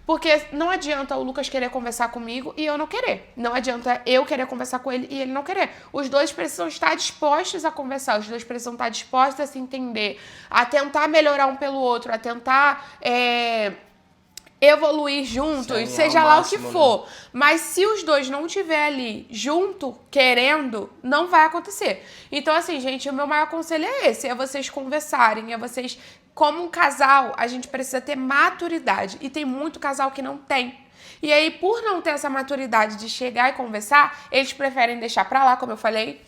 Porque não adianta o Lucas querer conversar comigo e eu não querer. Não adianta eu querer conversar com ele e ele não querer. Os dois precisam estar dispostos a conversar, os dois precisam estar dispostos a se entender, a tentar melhorar um pelo outro, a tentar... evoluir juntos, seja lá o que for. Né? Mas se os dois não estiverem ali junto, querendo, não vai acontecer. Então, assim, gente, o meu maior conselho é esse, é vocês conversarem, é vocês... Como um casal, a gente precisa ter maturidade. E tem muito casal que não tem. E aí, por não ter essa maturidade de chegar e conversar, eles preferem deixar pra lá, como eu falei.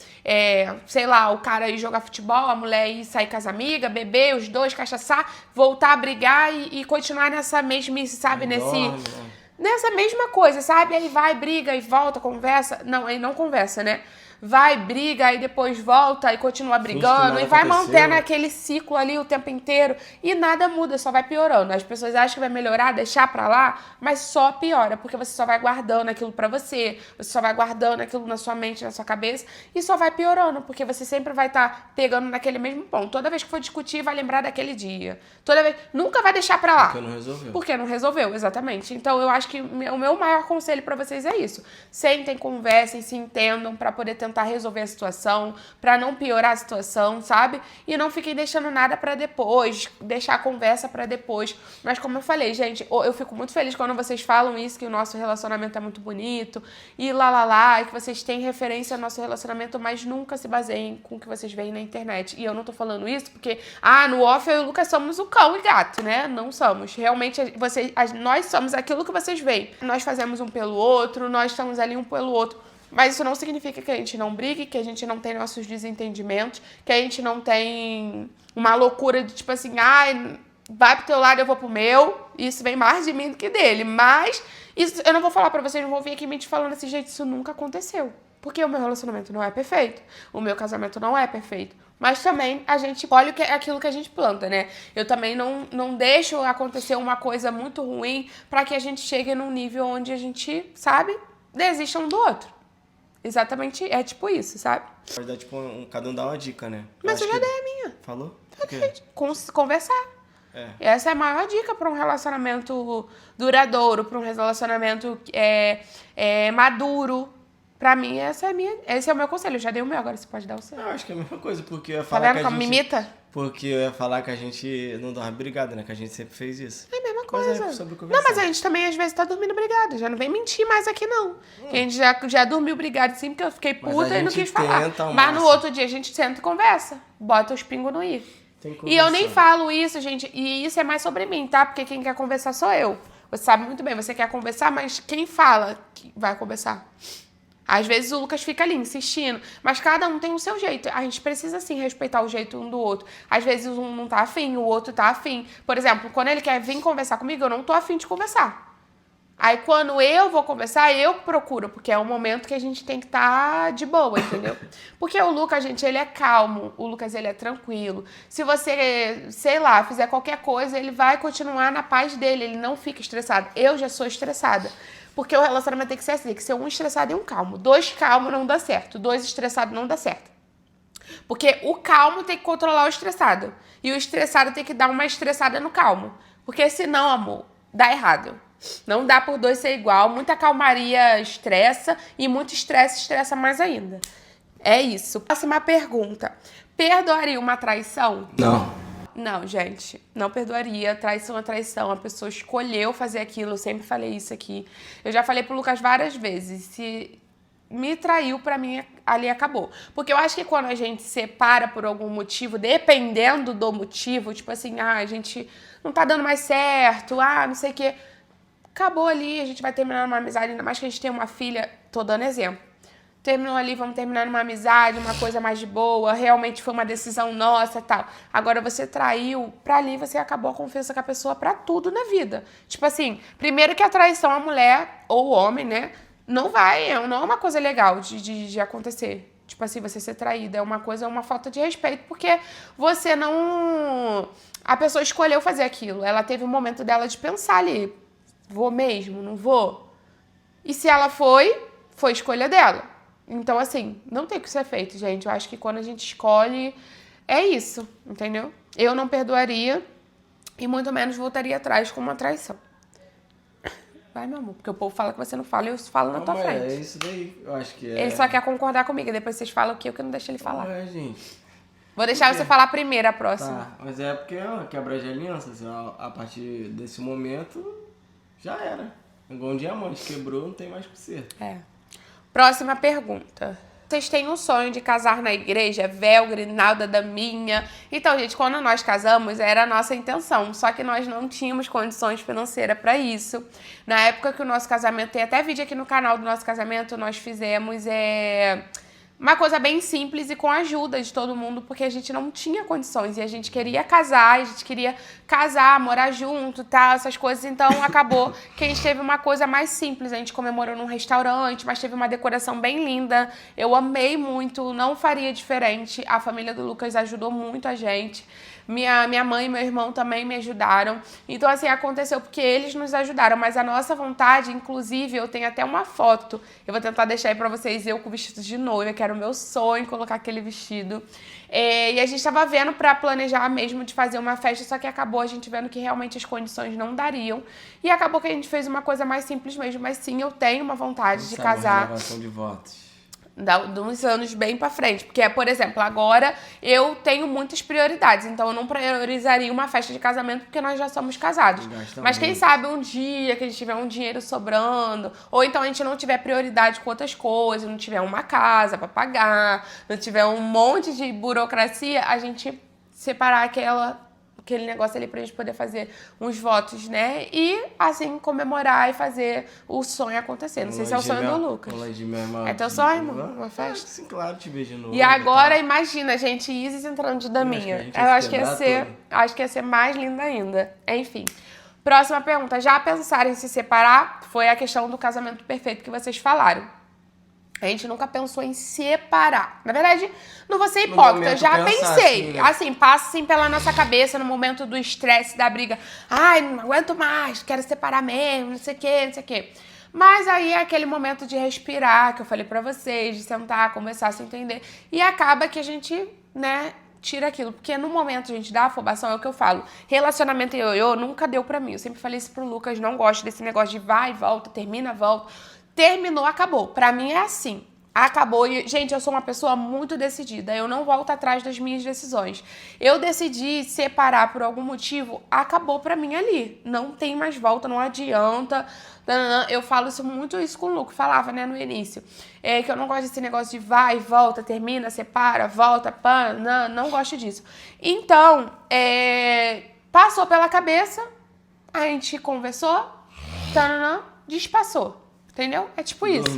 Sei lá, o cara ir jogar futebol, a mulher ir sair com as amigas, beber, os dois, cachaçar, voltar a brigar e continuar nessa mesmice, sabe? Nessa mesma coisa, sabe? Aí vai, briga e volta, conversa. Não, aí não conversa, né? Vai, briga, aí depois volta e continua brigando e vai mantendo aquele ciclo ali o tempo inteiro e nada muda, só vai piorando. As pessoas acham que vai melhorar, deixar pra lá, mas só piora, porque você só vai guardando aquilo pra você só vai guardando aquilo na sua mente, na sua cabeça e só vai piorando, porque você sempre vai estar pegando naquele mesmo ponto. Toda vez que for discutir, vai lembrar daquele dia. Toda vez, nunca vai deixar pra lá. Porque não resolveu. Porque não resolveu, exatamente. Então eu acho que o meu maior conselho pra vocês é isso. Sentem, conversem, se entendam pra poder tentar resolver a situação, pra não piorar a situação, sabe? E não fiquem deixando nada pra depois, deixar a conversa pra depois. Mas como eu falei, gente, eu fico muito feliz quando vocês falam isso, que o nosso relacionamento é muito bonito, e e que vocês têm referência ao nosso relacionamento, mas nunca se baseiem com o que vocês veem na internet. E eu não tô falando isso porque, no off eu e o Lucas somos o cão e gato, né? Não somos. Realmente, nós somos aquilo que vocês veem. Nós fazemos um pelo outro, nós estamos ali um pelo outro. Mas isso não significa que a gente não brigue, que a gente não tem nossos desentendimentos, que a gente não tem uma loucura de tipo assim, vai pro teu lado, eu vou pro meu. Isso vem mais de mim do que dele. Mas isso, eu não vou falar pra vocês, não vou vir aqui me falando assim, gente, isso nunca aconteceu. Porque o meu relacionamento não é perfeito. O meu casamento não é perfeito. Mas também a gente olha aquilo que a gente planta, né? Eu também não deixo acontecer uma coisa muito ruim pra que a gente chegue num nível onde a gente, sabe, desista um do outro. Exatamente, é tipo isso, sabe? Pode dar, tipo, cada um dá uma dica, né? Mas eu já dei a minha. Falou? Conversar. Essa é a maior dica para um relacionamento duradouro, para um relacionamento maduro. Pra mim, esse é o meu conselho. Eu já dei o meu, agora você pode dar o seu. Eu acho que é a mesma coisa, porque eu ia falar que a gente... mimita? Porque eu ia falar que a gente não dorme brigado, né? Que a gente sempre fez isso. É a mesma coisa. Não, mas a gente também às vezes tá dormindo brigado. Já não vem mentir mais aqui, não. Que a gente já dormiu brigado sim, porque eu fiquei puta e não quis falar. Mas no outro dia a gente senta e conversa. Bota os pingos no i. E eu nem falo isso, gente. E isso é mais sobre mim, tá? Porque quem quer conversar sou eu. Você sabe muito bem, você quer conversar, mas quem fala que vai conversar? Às vezes o Lucas fica ali insistindo, mas cada um tem o seu jeito. A gente precisa, sim, respeitar o jeito um do outro. Às vezes um não tá afim, o outro tá afim. Por exemplo, quando ele quer vir conversar comigo, eu não tô afim de conversar. Aí quando eu vou conversar, eu procuro, porque é um momento que a gente tem que estar de boa, entendeu? Porque o Lucas, gente, ele é calmo, o Lucas, ele é tranquilo. Se você, sei lá, fizer qualquer coisa, ele vai continuar na paz dele, ele não fica estressado. Eu já sou estressada. Porque o relacionamento tem que ser assim, tem que ser um estressado e um calmo. 2 calmos não dá certo, 2 estressados não dá certo. Porque o calmo tem que controlar o estressado. E o estressado tem que dar uma estressada no calmo. Porque senão, amor, dá errado. Não dá por 2 ser igual. Muita calmaria estressa e muito estresse estressa mais ainda. É isso. Próxima pergunta. Perdoaria uma traição? Não. Não, gente, não perdoaria. Traição é traição. A pessoa escolheu fazer aquilo. Eu sempre falei isso aqui. Eu já falei pro Lucas várias vezes. Se me traiu, pra mim, ali acabou. Porque eu acho que quando a gente separa por algum motivo, dependendo do motivo, tipo assim, a gente não tá dando mais certo, não sei o quê. Acabou ali, a gente vai terminar uma amizade, ainda mais que a gente tem uma filha, tô dando exemplo. terminou ali, vamos terminar numa amizade, uma coisa mais de boa, realmente foi uma decisão nossa e tal. Agora você traiu, pra ali você acabou a confiança com a pessoa pra tudo na vida. Tipo assim, primeiro que a traição a mulher ou o homem, né, não é uma coisa legal de acontecer. Tipo assim, você ser traída é uma falta de respeito, porque você não... A pessoa escolheu fazer aquilo, ela teve um momento dela de pensar ali, vou mesmo, não vou? E se ela foi escolha dela. Então, assim, não tem o que ser feito, gente. Eu acho que quando a gente escolhe, é isso, entendeu? Eu não perdoaria e muito menos voltaria atrás com uma traição. Vai, meu amor, porque o povo fala que você não fala e eu falo na tua frente. É isso daí, eu acho que é... Ele só quer concordar comigo, depois vocês falam o que eu não deixo ele falar. Gente. Vou deixar você falar primeiro a próxima. Tá, mas é porque é uma quebra de aliança, assim, a partir desse momento, já era. Igual um diamante, quebrou, não tem mais conserto. Próxima pergunta. Vocês têm um sonho de casar na igreja? Véu, grinalda, daminha. Então, gente, quando nós casamos, era a nossa intenção. Só que nós não tínhamos condições financeiras para isso. Na época que o nosso casamento... Tem até vídeo aqui no canal do nosso casamento. Nós fizemos uma coisa bem simples e com a ajuda de todo mundo, porque a gente não tinha condições. E a gente queria casar, morar junto, tal, essas coisas. Então, acabou que a gente teve uma coisa mais simples. A gente comemorou num restaurante, mas teve uma decoração bem linda. Eu amei muito, não faria diferente. A família do Lucas ajudou muito a gente. Minha mãe e meu irmão também me ajudaram. Então, assim, aconteceu porque eles nos ajudaram. Mas a nossa vontade, inclusive, eu tenho até uma foto. Eu vou tentar deixar aí pra vocês, eu com o vestido de noiva, que era o meu sonho, colocar aquele vestido. E a gente tava vendo pra planejar mesmo de fazer uma festa, só que acabou a gente vendo que realmente as condições não dariam. E acabou que a gente fez uma coisa mais simples mesmo. Mas sim, eu tenho uma vontade de casar. Uma renovação de votos. De uns anos bem pra frente. Porque, por exemplo, agora eu tenho muitas prioridades. Então, eu não priorizaria uma festa de casamento porque nós já somos casados. Mas quem sabe um dia que a gente tiver um dinheiro sobrando, ou então a gente não tiver prioridade com outras coisas, não tiver uma casa pra pagar, não tiver um monte de burocracia, a gente separar aquele negócio ali pra gente poder fazer uns votos, né? E, assim, comemorar e fazer o sonho acontecer. Não sei se é o sonho do Lucas. É teu sonho, irmão? Uma festa? Sim, claro, te vejo de novo. E agora, imagina, gente, Isis entrando de daminha. Eu acho que ia ser mais linda ainda. Enfim. Próxima pergunta. Já pensaram em se separar? Foi a questão do casamento perfeito que vocês falaram. A gente nunca pensou em separar. Na verdade, não vou ser hipócrita, eu já pensei. Assim, passa assim pela nossa cabeça no momento do estresse, da briga. Ai, não aguento mais, quero separar mesmo, não sei o quê, não sei o quê. Mas aí é aquele momento de respirar, que eu falei pra vocês, de sentar, conversar, se entender. E acaba que a gente, né, tira aquilo. Porque no momento, gente, da afobação, é o que eu falo. Relacionamento ioiô nunca deu pra mim. Eu sempre falei isso pro Lucas, não gosto desse negócio de vai, volta, termina, volta. Terminou, acabou. Pra mim é assim. Acabou. E, gente, eu sou uma pessoa muito decidida. Eu não volto atrás das minhas decisões. Eu decidi separar por algum motivo, acabou pra mim ali. Não tem mais volta, não adianta. Eu falo muito isso com o Luco. Falava, né, no início. Que eu não gosto desse negócio de vai, volta, termina, separa, volta, pã. Não gosto disso. Então, passou pela cabeça, a gente conversou, despassou. Entendeu? É tipo isso.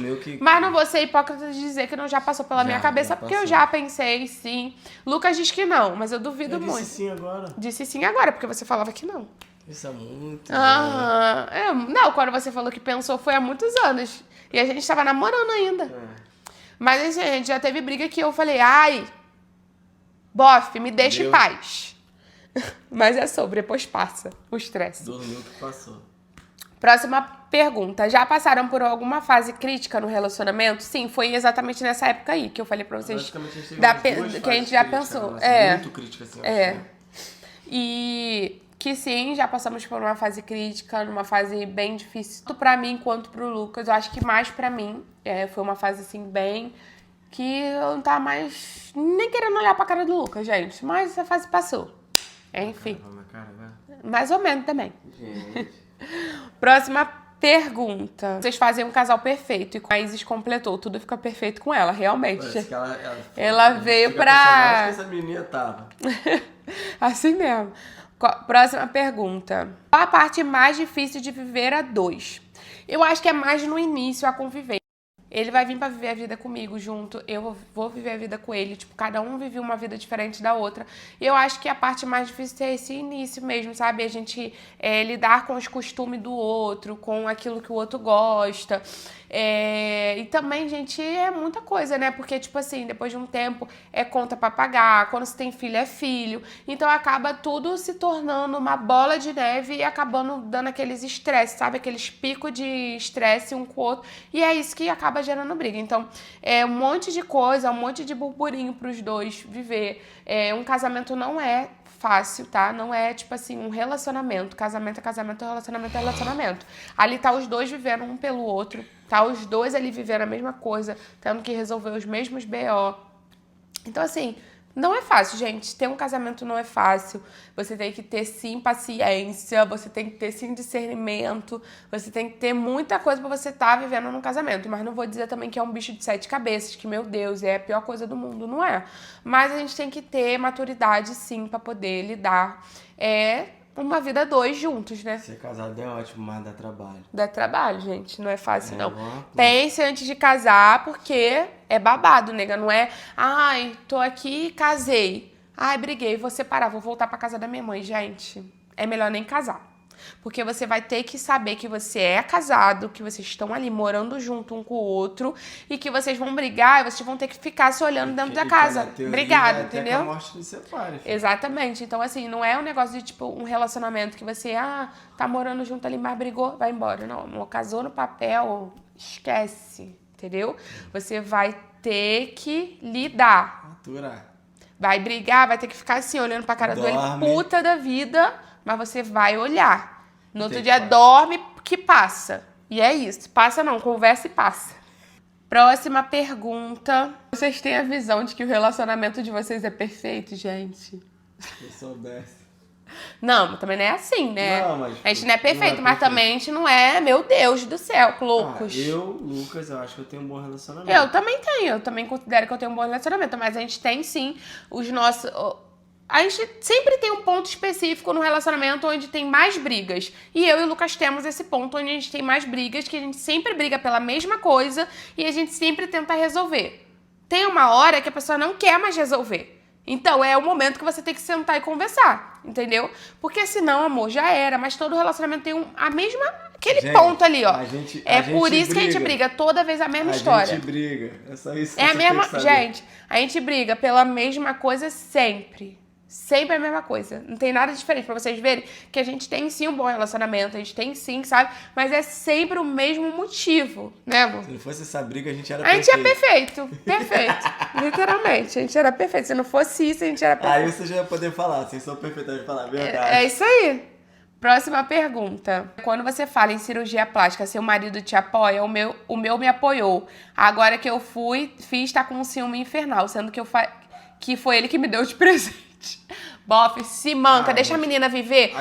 Mas não vou ser hipócrita de dizer que não já passou pela minha cabeça, porque eu já pensei, sim. Lucas diz que não, mas eu duvido muito. Disse sim agora. Disse sim agora, porque você falava que não. Isso é muito... Não, quando você falou que pensou foi há muitos anos. E a gente tava namorando ainda. Mas assim, a gente já teve briga que eu falei, ai, bofe, me deixa em paz. Mas é sobre, depois passa o estresse. Dormiu que passou. Próxima pergunta. Já passaram por alguma fase crítica no relacionamento? Sim, foi exatamente nessa época aí que eu falei pra vocês. Que a gente já pensou. Muito crítica, assim. E que sim, já passamos por uma fase crítica, numa fase bem difícil. Tanto pra mim quanto pro Lucas. Eu acho que mais pra mim. Foi uma fase assim bem... Que eu não tava mais nem querendo olhar pra cara do Lucas, gente. Mas essa fase passou. Enfim. Mais ou menos também. Gente... Próxima pergunta. Vocês fazem um casal perfeito e com a Isis completou. Tudo fica perfeito com ela, realmente. Ela veio pra... que essa menina tava. Assim mesmo. Próxima pergunta. Qual a parte mais difícil de viver a dois? Eu acho que é mais no início a convivência. Ele vai vir pra viver a vida comigo junto, eu vou viver a vida com ele. Tipo, cada um vive uma vida diferente da outra. E eu acho que a parte mais difícil é esse início mesmo, sabe? A gente lidar com os costumes do outro, com aquilo que o outro gosta. E também, gente, é muita coisa, né? Porque, tipo assim, depois de um tempo é conta pra pagar, quando você tem filho é filho. Então acaba tudo se tornando uma bola de neve e acabando dando aqueles estresses, sabe? Aqueles picos de estresse um com o outro. E é isso que acaba gerando briga. Então, um monte de coisa, um monte de burburinho pros dois viver. Um casamento não é fácil, tá? Não é, tipo assim, um relacionamento. Casamento é casamento, relacionamento é relacionamento. Ali tá os dois vivendo um pelo outro, tá os dois ali vivendo a mesma coisa, tendo que resolver os mesmos BO. Então, assim, não é fácil, gente. Ter um casamento não é fácil. Você tem que ter, sim, paciência. Você tem que ter, sim, discernimento. Você tem que ter muita coisa pra você estar vivendo num casamento. Mas não vou dizer também que é um bicho de 7 cabeças, que, meu Deus, é a pior coisa do mundo. Não é. Mas a gente tem que ter maturidade, sim, pra poder lidar. Uma vida dois juntos, né? Ser casado é ótimo, mas dá trabalho. Dá trabalho, gente. Não é fácil, não. Pense antes de casar, porque é babado, nega. Não é, ai, tô aqui, casei. Ai, briguei, vou separar, vou voltar pra casa da minha mãe. Gente, é melhor nem casar. Porque você vai ter que saber que você é casado, que vocês estão ali morando junto um com o outro e que vocês vão brigar e vocês vão ter que ficar se olhando dentro da casa. Obrigada, entendeu? Até que a morte nos separe. Exatamente. Então, assim, não é um negócio de, tipo, um relacionamento que você, tá morando junto ali, mas brigou, vai embora. Não, amor, casou no papel, esquece, entendeu? Você vai ter que lidar. Aturar. Vai brigar, vai ter que ficar assim, olhando pra cara dele, puta da vida, mas você vai olhar. No outro dia, dorme que passa. E é isso. Passa não, conversa e passa. Próxima pergunta. Vocês têm a visão de que o relacionamento de vocês é perfeito, gente? Se eu soubesse. Não, também não é assim, né? Não, mas a gente não é perfeito, mas também a gente não é, meu Deus do céu, loucos. Lucas, eu acho que eu tenho um bom relacionamento. Eu também tenho, eu também considero que eu tenho um bom relacionamento, mas a gente tem sim os nossos... A gente sempre tem um ponto específico no relacionamento onde tem mais brigas. E eu e o Lucas temos esse ponto onde a gente tem mais brigas, que a gente sempre briga pela mesma coisa e a gente sempre tenta resolver. Tem uma hora que a pessoa não quer mais resolver. Então, é o momento que você tem que sentar e conversar, entendeu? Porque senão, amor, já era. Mas todo relacionamento tem aquele ponto ali, ó. Por isso que a gente briga. Toda vez a mesma história. A gente briga. É só isso que é você a mesma, tem que saber. Gente, a gente briga pela mesma coisa sempre. Sempre a mesma coisa. Não tem nada diferente pra vocês verem que a gente tem sim um bom relacionamento, a gente tem sim, sabe? Mas é sempre o mesmo motivo, né, amor? Se não fosse essa briga, a gente era perfeito. A gente é perfeito. Perfeito. Literalmente. A gente era perfeito. Se não fosse isso, a gente era perfeito. Aí você já vai poder falar, assim, sou perfeito, vai falar a verdade. É isso aí. Próxima pergunta. Quando você fala em cirurgia plástica, seu marido te apoia? O meu me apoiou. Agora que eu fiz, tá com um ciúme infernal, sendo que foi ele que me deu de presente. Bof, se manca, deixa a menina viver.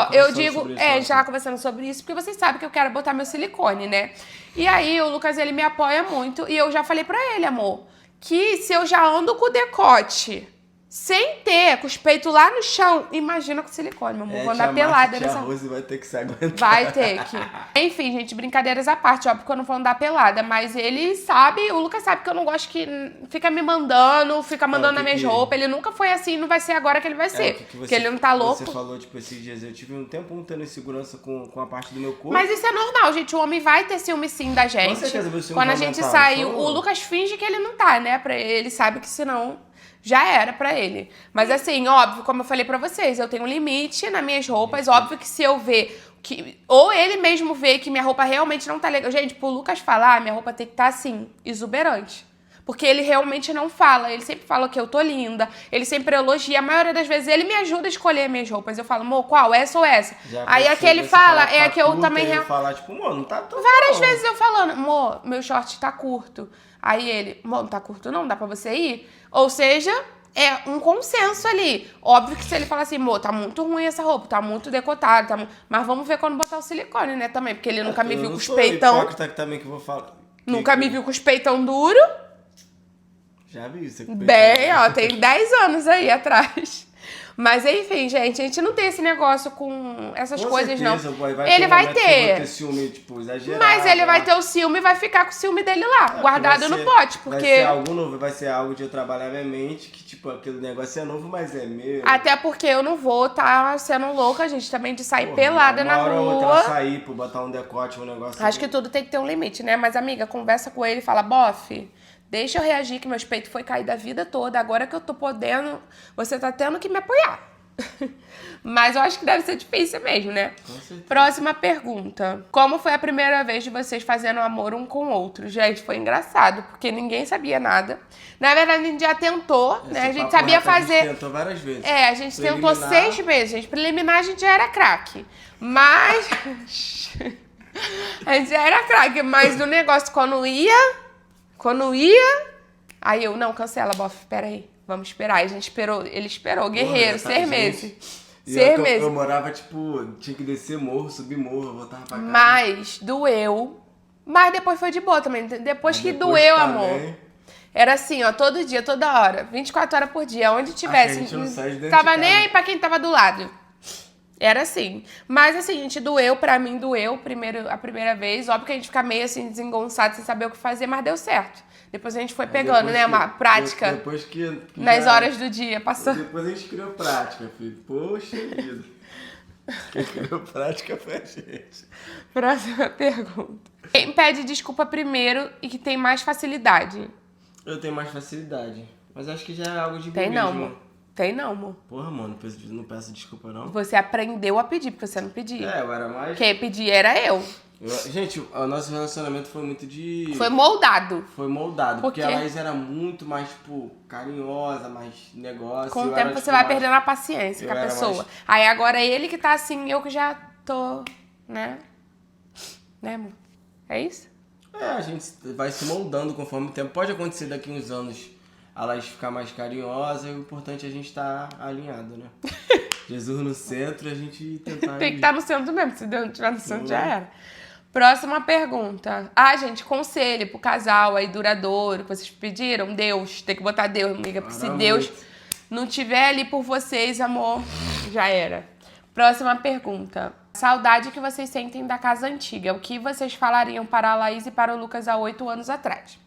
Eu digo, já conversando sobre isso, porque vocês sabem que eu quero botar meu silicone, né? E aí o Lucas, ele me apoia muito e eu já falei pra ele, amor, que se eu já ando com o decote sem ter, com os peitos lá no chão, imagina com silicone, meu amor, vou andar pelada nessa... A Rose vai ter que se aguentar. Vai ter que. Enfim, gente, brincadeiras à parte, óbvio que eu não vou andar pelada, mas ele sabe, o Lucas sabe que eu não gosto que fica me mandando, fica mandando nas minhas roupas, ele nunca foi assim, não vai ser agora que ele vai ser, porque ele não tá louco. Você falou, tipo, esses dias, eu tive um tempo tendo insegurança com a parte do meu corpo. Mas isso é normal, gente, o homem vai ter ciúme sim da gente. Com certeza, meu ciúme quando a gente saiu, o Lucas finge que ele não tá, né, pra ele sabe que senão... Já era pra ele. Mas assim, óbvio, como eu falei pra vocês, eu tenho um limite nas minhas roupas. Óbvio que se eu ver que... Ou ele mesmo vê que minha roupa realmente não tá legal. Gente, pro Lucas falar, minha roupa tem que estar assim, exuberante. Porque ele realmente não fala. Ele sempre fala que eu tô linda. Ele sempre elogia. A maioria das vezes ele me ajuda a escolher minhas roupas. Eu falo, amor, qual? Essa ou essa? Aí a que ele fala é a que eu também... falar, tipo, amor, não tá tão várias vezes eu falando, amor, meu short tá curto. Aí ele, amor, não tá curto não? Dá pra você ir? Ou seja, é um consenso ali. Óbvio que se ele falar assim, amor, tá muito ruim essa roupa, tá muito decotado, mas vamos ver quando botar o silicone, né, também. Porque ele nunca me viu com os peitão... também que eu vou falar. Nunca me viu com os peitão duro. Já vi isso. Bem, ó, tem 10 anos aí atrás. Mas enfim, gente, a gente não tem esse negócio com essas coisas, certeza, não. Boy, Ele vai ter. ter. Vai ter ciúme, tipo, exagerado. Mas ele vai ter o ciúme e vai ficar com o ciúme dele lá, guardado no pote, porque... Vai ser algo novo, vai ser algo de eu trabalhar minha mente, que tipo, aquele negócio é novo, mas é meu. Até porque eu não vou estar sendo louca, gente, também de sair pelada na rua. Uma hora ou outra sair, por botar um decote, um negócio... Acho que tudo tem que ter um limite, né? Mas, amiga, conversa com ele e fala, bofe, deixa eu reagir que meus peitos foi cair da vida toda, agora que eu tô podendo, você tá tendo que me apoiar. Mas eu acho que deve ser difícil mesmo, né? Com certeza. Próxima pergunta. Como foi a primeira vez de vocês fazendo amor um com o outro? Gente, foi engraçado, porque ninguém sabia nada. Na verdade, a gente já tentou, né? A gente sabia fazer... A gente tentou várias vezes. A gente tentou 6 vezes, gente. Preliminar, a gente já era craque. Mas... a gente já era craque, mas o negócio, quando ia... Aí eu, não, cancela, bof, peraí. Vamos esperar. Aí a gente esperou, ele esperou, guerreiro, 6 meses. E eu morava, tipo, tinha que descer morro, subir morro, voltava pra casa. Mas doeu. Mas depois foi de boa também. Depois que doeu, amor. Era assim, ó, todo dia, toda hora. 24 horas por dia, onde tivesse. A gente não sai de dentro tava de nem casa. aí pra quem tava do lado. Era assim. Mas assim, gente, doeu, pra mim doeu a primeira vez. Óbvio que a gente fica meio assim, desengonçado, sem saber o que fazer, mas deu certo. Depois a gente foi pegando, né, uma prática. Depois que nas horas do dia, passando. Depois a gente criou prática, filho. Poxa vida. Quem criou prática foi a gente. Próxima pergunta. Quem pede desculpa primeiro e que tem mais facilidade? Eu tenho mais facilidade. Mas acho que já é algo de mim Tem mesmo. não, amor. Tem não, amor. Porra, mano, não peço desculpa, não. Você aprendeu a pedir, porque você não pedia. Eu era mais... Quem pedia era eu. Gente, o nosso relacionamento foi muito de... Foi moldado. Foi moldado, Por porque quê? a Laís era muito mais, tipo, carinhosa, mais negócio. Com o eu tempo era, você tipo, vai mais... perdendo a paciência com a era pessoa. mais- Aí agora ele que tá assim, eu que já tô, né? Né, amor? É isso? A gente vai se moldando conforme o tempo. Pode acontecer daqui uns anos a Laís ficar mais carinhosa, e o importante é a gente estar alinhado, né? Jesus no centro e a gente tentar... Tem que estar no centro mesmo. Se Deus não estiver no centro, já era. Próxima pergunta. Gente, conselho pro casal aí duradouro que vocês pediram? Deus. Tem que botar Deus, amiga. Porque se Deus não tiver ali por vocês, amor, já era. Próxima pergunta. Saudade que vocês sentem da casa antiga. O que vocês falariam para a Laís e para o Lucas há 8 anos atrás?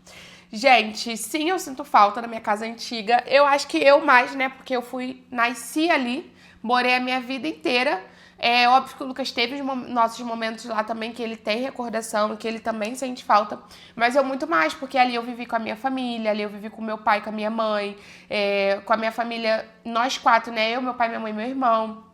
Gente, sim, eu sinto falta da minha casa antiga. Eu acho que eu mais, né? Porque eu nasci ali, morei a minha vida inteira. É óbvio que o Lucas teve nossos momentos lá também, que ele tem recordação, que ele também sente falta. Mas eu muito mais, porque ali eu vivi com a minha família, ali eu vivi com meu pai, com a minha mãe, com a minha família, nós 4, né? Eu, meu pai, minha mãe e meu irmão.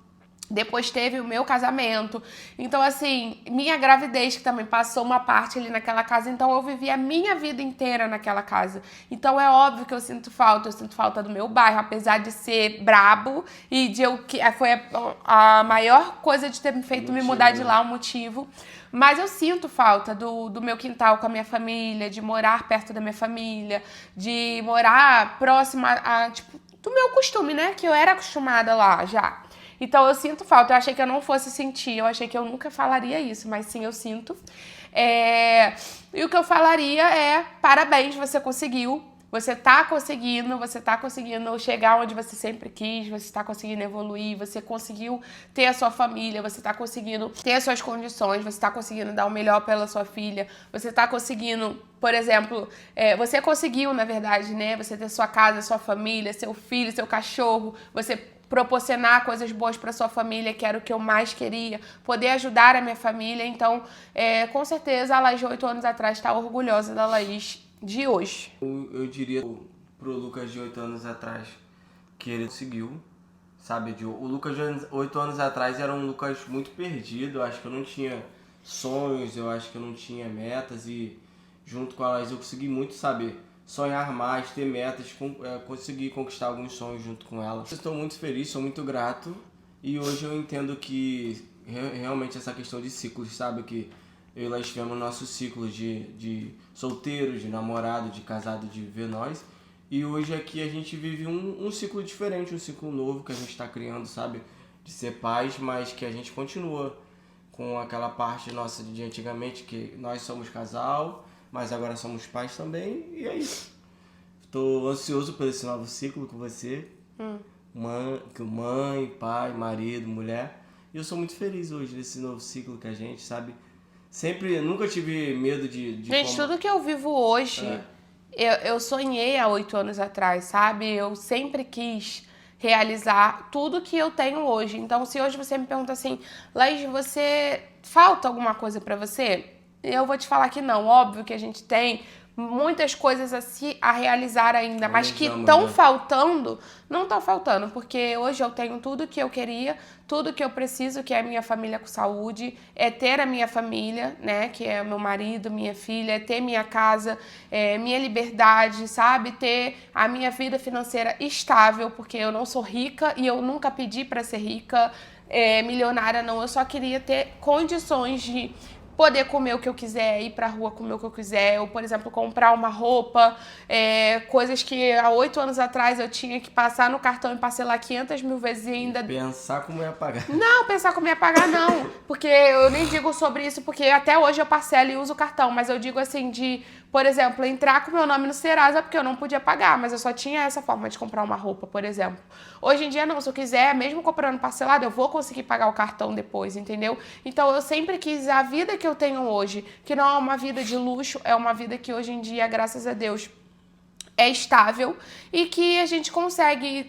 Depois teve o meu casamento. Então, assim, minha gravidez, que também passou uma parte ali naquela casa. Então, eu vivi a minha vida inteira naquela casa. Então, é óbvio que eu sinto falta. Eu sinto falta do meu bairro, apesar de ser brabo. E foi a maior coisa de ter me feito me mudar de lá, o motivo. Mas eu sinto falta do meu quintal com a minha família, de morar perto da minha família, de morar próxima tipo, do meu costume, né? Que eu era acostumada lá já. Então, eu sinto falta. Eu achei que eu não fosse sentir. Eu achei que eu nunca falaria isso. Mas sim, eu sinto. E o que eu falaria é... Parabéns, você conseguiu. Você tá conseguindo chegar onde você sempre quis. Você tá conseguindo evoluir. Você conseguiu ter a sua família. Você tá conseguindo ter as suas condições. Você tá conseguindo dar o melhor pela sua filha. Você tá conseguindo... Por exemplo, você conseguiu, na verdade, né? Você ter sua casa, sua família, seu filho, seu cachorro. Você... proporcionar coisas boas para sua família, que era o que eu mais queria, poder ajudar a minha família. Então, com certeza, a Laís de 8 anos atrás está orgulhosa da Laís de hoje. Eu diria pro Lucas de 8 anos atrás que ele conseguiu, sabe? O Lucas de 8 anos atrás era um Lucas muito perdido. Eu acho que eu não tinha sonhos, eu acho que eu não tinha metas, e junto com a Laís eu consegui muito, sabe? Sonhar mais, ter metas, conseguir conquistar alguns sonhos junto com ela. Estou muito feliz, sou muito grato, e hoje eu entendo que realmente essa questão de ciclos, sabe? Que eu e Laís tivemos nosso ciclo de solteiro, de namorado, de casado, de viver nós. E hoje aqui a gente vive um ciclo diferente, um ciclo novo que a gente está criando, sabe? De ser pais, mas que a gente continua com aquela parte nossa de antigamente, que nós somos casal, mas agora somos pais também, e é isso. Estou ansioso por esse novo ciclo com você, mãe, pai, marido, mulher. E eu sou muito feliz hoje nesse novo ciclo que a gente, sabe? Nunca tive medo de Gente, tudo que eu vivo hoje, eu sonhei há 8 anos atrás, sabe? Eu sempre quis realizar tudo que eu tenho hoje. Então, se hoje você me pergunta assim, Laís, você falta alguma coisa pra você? Eu vou te falar que não. Óbvio que a gente tem muitas coisas a realizar ainda, mas que estão faltando, não estão faltando, porque hoje eu tenho tudo que eu queria, tudo que eu preciso, que é a minha família com saúde, é ter a minha família, né, que é o meu marido, minha filha, é ter minha casa, minha liberdade, sabe, ter a minha vida financeira estável, porque eu não sou rica e eu nunca pedi para ser rica, milionária não, eu só queria ter condições de poder comer o que eu quiser, ir pra rua comer o que eu quiser, ou, por exemplo, comprar uma roupa, coisas que há 8 anos atrás eu tinha que passar no cartão e parcelar 500 mil vezes e ainda... Pensar como ia pagar. Não, pensar como ia pagar não, porque eu nem digo sobre isso, porque até hoje eu parcelo e uso o cartão, mas eu digo assim de, por exemplo, entrar com meu nome no Serasa porque eu não podia pagar, mas eu só tinha essa forma de comprar uma roupa, por exemplo. Hoje em dia não, se eu quiser, mesmo comprando parcelado, eu vou conseguir pagar o cartão depois, entendeu? Então eu sempre quis a vida que eu tenho hoje, que não é uma vida de luxo, é uma vida que hoje em dia, graças a Deus, é estável e que a gente consegue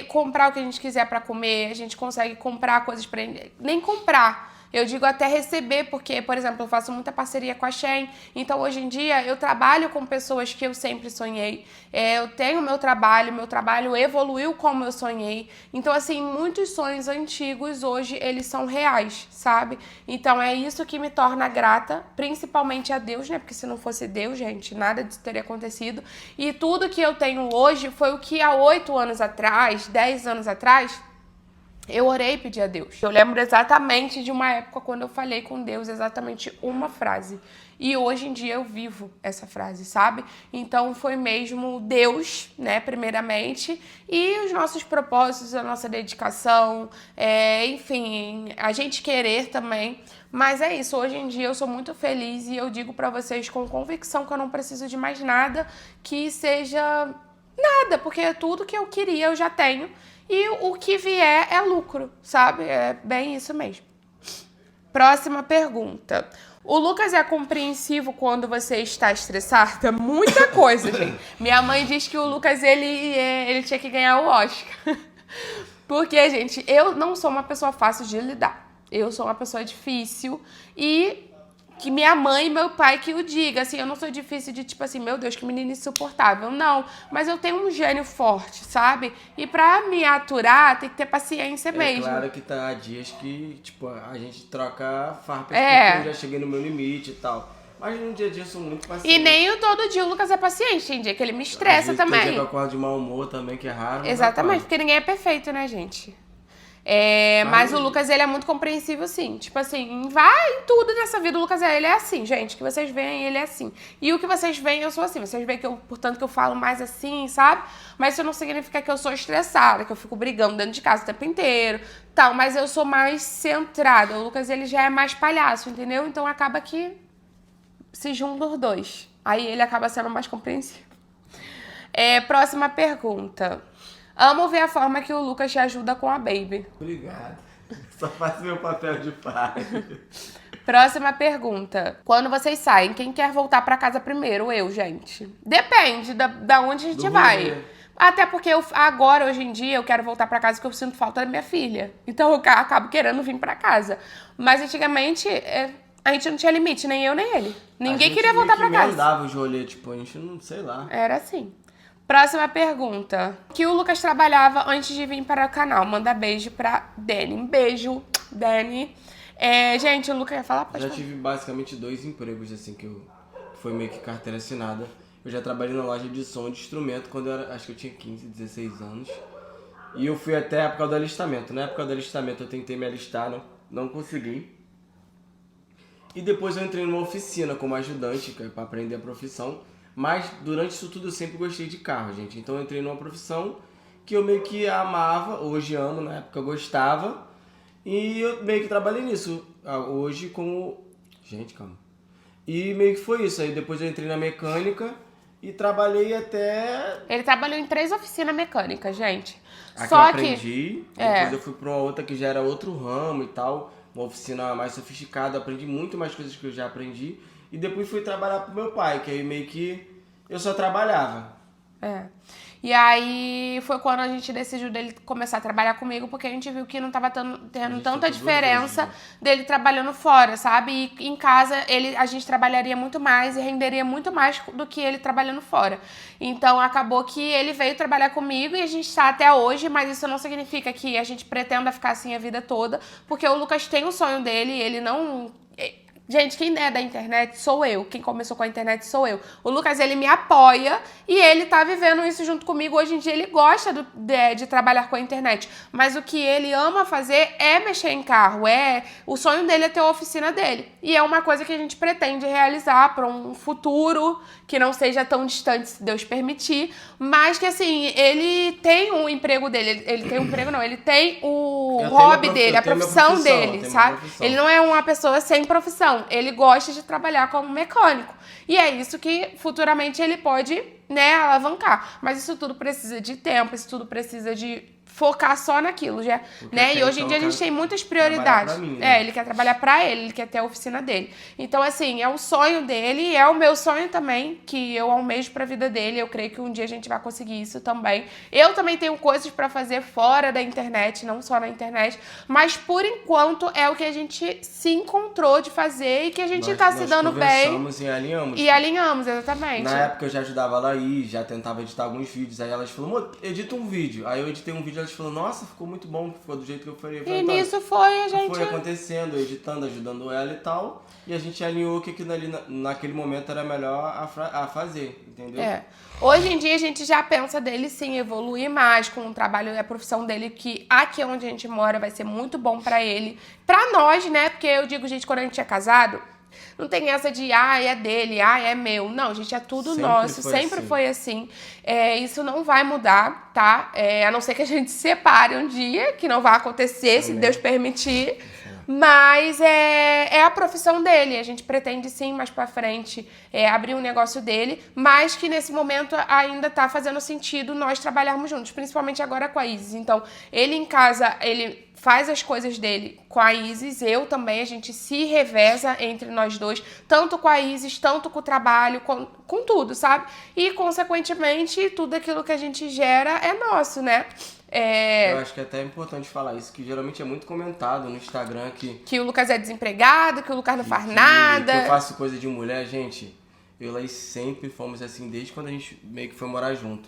comprar o que a gente quiser para comer, a gente consegue comprar coisas para... Nem comprar, eu digo até receber, porque, por exemplo, eu faço muita parceria com a Shein, então hoje em dia eu trabalho com pessoas que eu sempre sonhei, eu tenho meu trabalho evoluiu como eu sonhei, então assim, muitos sonhos antigos hoje eles são reais, sabe? Então é isso que me torna grata, principalmente a Deus, né? Porque se não fosse Deus, gente, nada disso teria acontecido, e tudo que eu tenho hoje foi o que há 8 anos atrás, 10 anos atrás, eu orei e pedi a Deus. Eu lembro exatamente de uma época quando eu falei com Deus exatamente uma frase. E hoje em dia eu vivo essa frase, sabe? Então foi mesmo Deus, né, primeiramente, e os nossos propósitos, a nossa dedicação, enfim, a gente querer também. Mas é isso, hoje em dia eu sou muito feliz e eu digo pra vocês com convicção que eu não preciso de mais nada que seja nada, porque tudo que eu queria eu já tenho. E o que vier é lucro, sabe? É bem isso mesmo. Próxima pergunta. O Lucas é compreensivo quando você está estressada? Muita coisa, gente. Minha mãe diz que o Lucas, ele tinha que ganhar o Oscar. Porque, gente, eu não sou uma pessoa fácil de lidar. Eu sou uma pessoa difícil e... que minha mãe e meu pai que o diga, assim, eu não sou difícil de, tipo assim, meu Deus, que menina insuportável, não, mas eu tenho um gênio forte, sabe? E pra me aturar, tem que ter paciência mesmo. Claro que há dias que, tipo, a gente troca farpas porque eu já cheguei no meu limite e tal. Mas no dia a dia eu sou muito paciente. E nem todo dia o Lucas é paciente, tem dia que ele me estressa também. Tem dia que eu acordo de mau humor também, que é raro. Exatamente, porque ninguém é perfeito, né, gente? Mas o Lucas, ele é muito compreensível, sim. Tipo assim, vai em tudo nessa vida. O Lucas, ele é assim, gente. Que vocês veem, ele é assim. E o que vocês veem, eu sou assim. Vocês veem que eu, portanto, que eu falo mais assim, sabe? Mas isso não significa que eu sou estressada, que eu fico brigando dentro de casa o tempo inteiro, tal. Mas eu sou mais centrada. O Lucas, ele já é mais palhaço, entendeu? Então acaba que se juntam os dois. Aí ele acaba sendo mais compreensível. Próxima pergunta. Amo ver a forma que o Lucas te ajuda com a Baby. Obrigado. Só faço meu papel de pai. Próxima pergunta. Quando vocês saem, quem quer voltar pra casa primeiro? Eu, gente. Depende da onde a gente vai. Até porque agora, hoje em dia, eu quero voltar pra casa porque eu sinto falta da minha filha. Então eu acabo querendo vir pra casa. Mas antigamente, a gente não tinha limite, nem eu nem ele. Ninguém queria voltar pra casa. A gente dava os rolês, tipo, a gente não sei lá. Era assim. Próxima pergunta. Que o Lucas trabalhava antes de vir para o canal? Manda beijo pra Dani. Um beijo, Dani. Gente, o Lucas ia falar? Já tive basicamente 2 empregos, assim, que foi meio que carteira assinada. Eu já trabalhei na loja de som e de instrumento quando acho que eu tinha 15, 16 anos. E eu fui até a época do alistamento. Na época do alistamento eu tentei me alistar, não consegui. E depois eu entrei numa oficina como ajudante, para aprender a profissão. Mas durante isso tudo eu sempre gostei de carro, gente. Então eu entrei numa profissão que eu meio que amava, hoje amo, na época eu gostava. E eu meio que trabalhei nisso, hoje como... Gente, calma. E meio que foi isso, aí depois eu entrei na mecânica e trabalhei até... Ele trabalhou em 3 oficinas mecânicas, gente. Aqui Só eu aprendi, depois eu fui pra uma outra que já era outro ramo e tal, uma oficina mais sofisticada, aprendi muito mais coisas que eu já aprendi. E depois fui trabalhar pro meu pai, que aí meio que eu só trabalhava. E aí foi quando a gente decidiu dele começar a trabalhar comigo, porque a gente viu que não tava tendo tanta diferença dele trabalhando fora, sabe? E em casa a gente trabalharia muito mais e renderia muito mais do que ele trabalhando fora. Então acabou que ele veio trabalhar comigo e a gente está até hoje, mas isso não significa que a gente pretenda ficar assim a vida toda, porque o Lucas tem o sonho dele, ele não... Gente, quem é da internet sou eu. Quem começou com a internet sou eu. O Lucas, ele me apoia e ele tá vivendo isso junto comigo. Hoje em dia, ele gosta de trabalhar com a internet. Mas o que ele ama fazer é mexer em carro. O sonho dele é ter a oficina dele. E é uma coisa que a gente pretende realizar para um futuro que não seja tão distante, se Deus permitir. Mas que, assim, ele tem o emprego dele. Ele tem um emprego, não. Ele tem o hobby dele, a profissão dele, sabe? Ele não é uma pessoa sem profissão. Ele gosta de trabalhar como mecânico. E é isso que futuramente ele pode, né, alavancar. Mas isso tudo precisa de tempo, isso tudo precisa de focar só naquilo, já, né? E hoje em dia a gente tem muitas prioridades. Mim, né? Ele quer trabalhar pra ele quer ter a oficina dele. Então, assim, é o sonho dele, é o meu sonho também, que eu almejo pra vida dele. Eu creio que um dia a gente vai conseguir isso também. Eu também tenho coisas pra fazer fora da internet, não só na internet, mas por enquanto é o que a gente se encontrou de fazer e que a gente tá se dando bem. E alinhamos. E alinhamos, exatamente. Na época eu já ajudava a Laís, já tentava editar alguns vídeos. Aí elas falaram, amor, edita um vídeo. Aí eu editei um vídeo, elas falaram, nossa, ficou muito bom, ficou do jeito que eu falei. E nisso foi a gente... Foi acontecendo, editando, ajudando ela e tal. E a gente alinhou que aquilo ali, naquele momento era melhor a fazer, entendeu? Hoje em dia a gente já pensa dele sim evoluir mais com o trabalho e a profissão dele, que aqui onde a gente mora vai ser muito bom pra ele. Pra nós, né? Porque eu digo, gente, quando a gente é casado... Não tem essa de, é dele, é meu. Não, gente, é tudo nosso. Sempre foi assim. Isso não vai mudar, tá? A não ser que a gente se separe um dia, que não vai acontecer, se Deus permitir. Mas é a profissão dele. A gente pretende, sim, mais pra frente, abrir um negócio dele. Mas que nesse momento ainda tá fazendo sentido nós trabalharmos juntos. Principalmente agora com a Isis. Então, ele em casa, ele... faz as coisas dele com a Isis, eu também, a gente se reveza entre nós dois, tanto com a Isis, tanto com o trabalho, com tudo, sabe? E, consequentemente, tudo aquilo que a gente gera é nosso, né? Eu acho que é até importante falar isso, que geralmente é muito comentado no Instagram que o Lucas é desempregado, que o Lucas não faz nada. Que eu faço coisa de mulher, gente. Eu e sempre fomos assim, desde quando a gente meio que foi morar junto.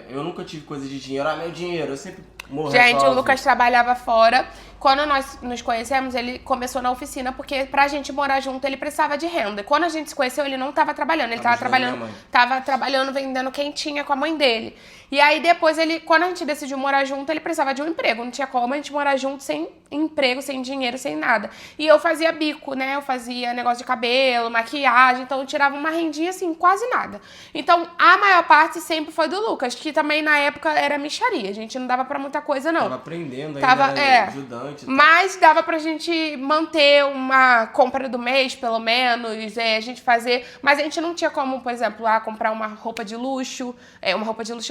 Eu nunca tive coisa de dinheiro, meu dinheiro, eu sempre morro. Gente, o Lucas trabalhava fora. Quando nós nos conhecemos, ele começou na oficina, porque pra gente morar junto, ele precisava de renda. Quando a gente se conheceu, ele não tava trabalhando, ele tava trabalhando vendendo quentinha com a mãe dele. E aí depois quando a gente decidiu morar junto, ele precisava de um emprego. Não tinha como a gente morar junto sem emprego, sem dinheiro, sem nada. E eu fazia bico, né? Eu fazia negócio de cabelo, maquiagem, então eu tirava uma rendinha assim, quase nada. Então a maior parte sempre foi do Lucas, que também na época era mixaria. A gente não dava pra muita coisa, não. Tava aprendendo ainda, ajudante. Mas dava pra gente manter uma compra do mês, pelo menos, a gente fazer... Mas a gente não tinha como, por exemplo, comprar uma roupa de luxo,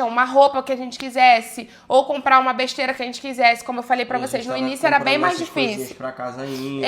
uma roupa que a gente quisesse, ou comprar uma besteira que a gente quisesse, como eu falei pra vocês, no início era bem mais difícil. Pra casa ainda,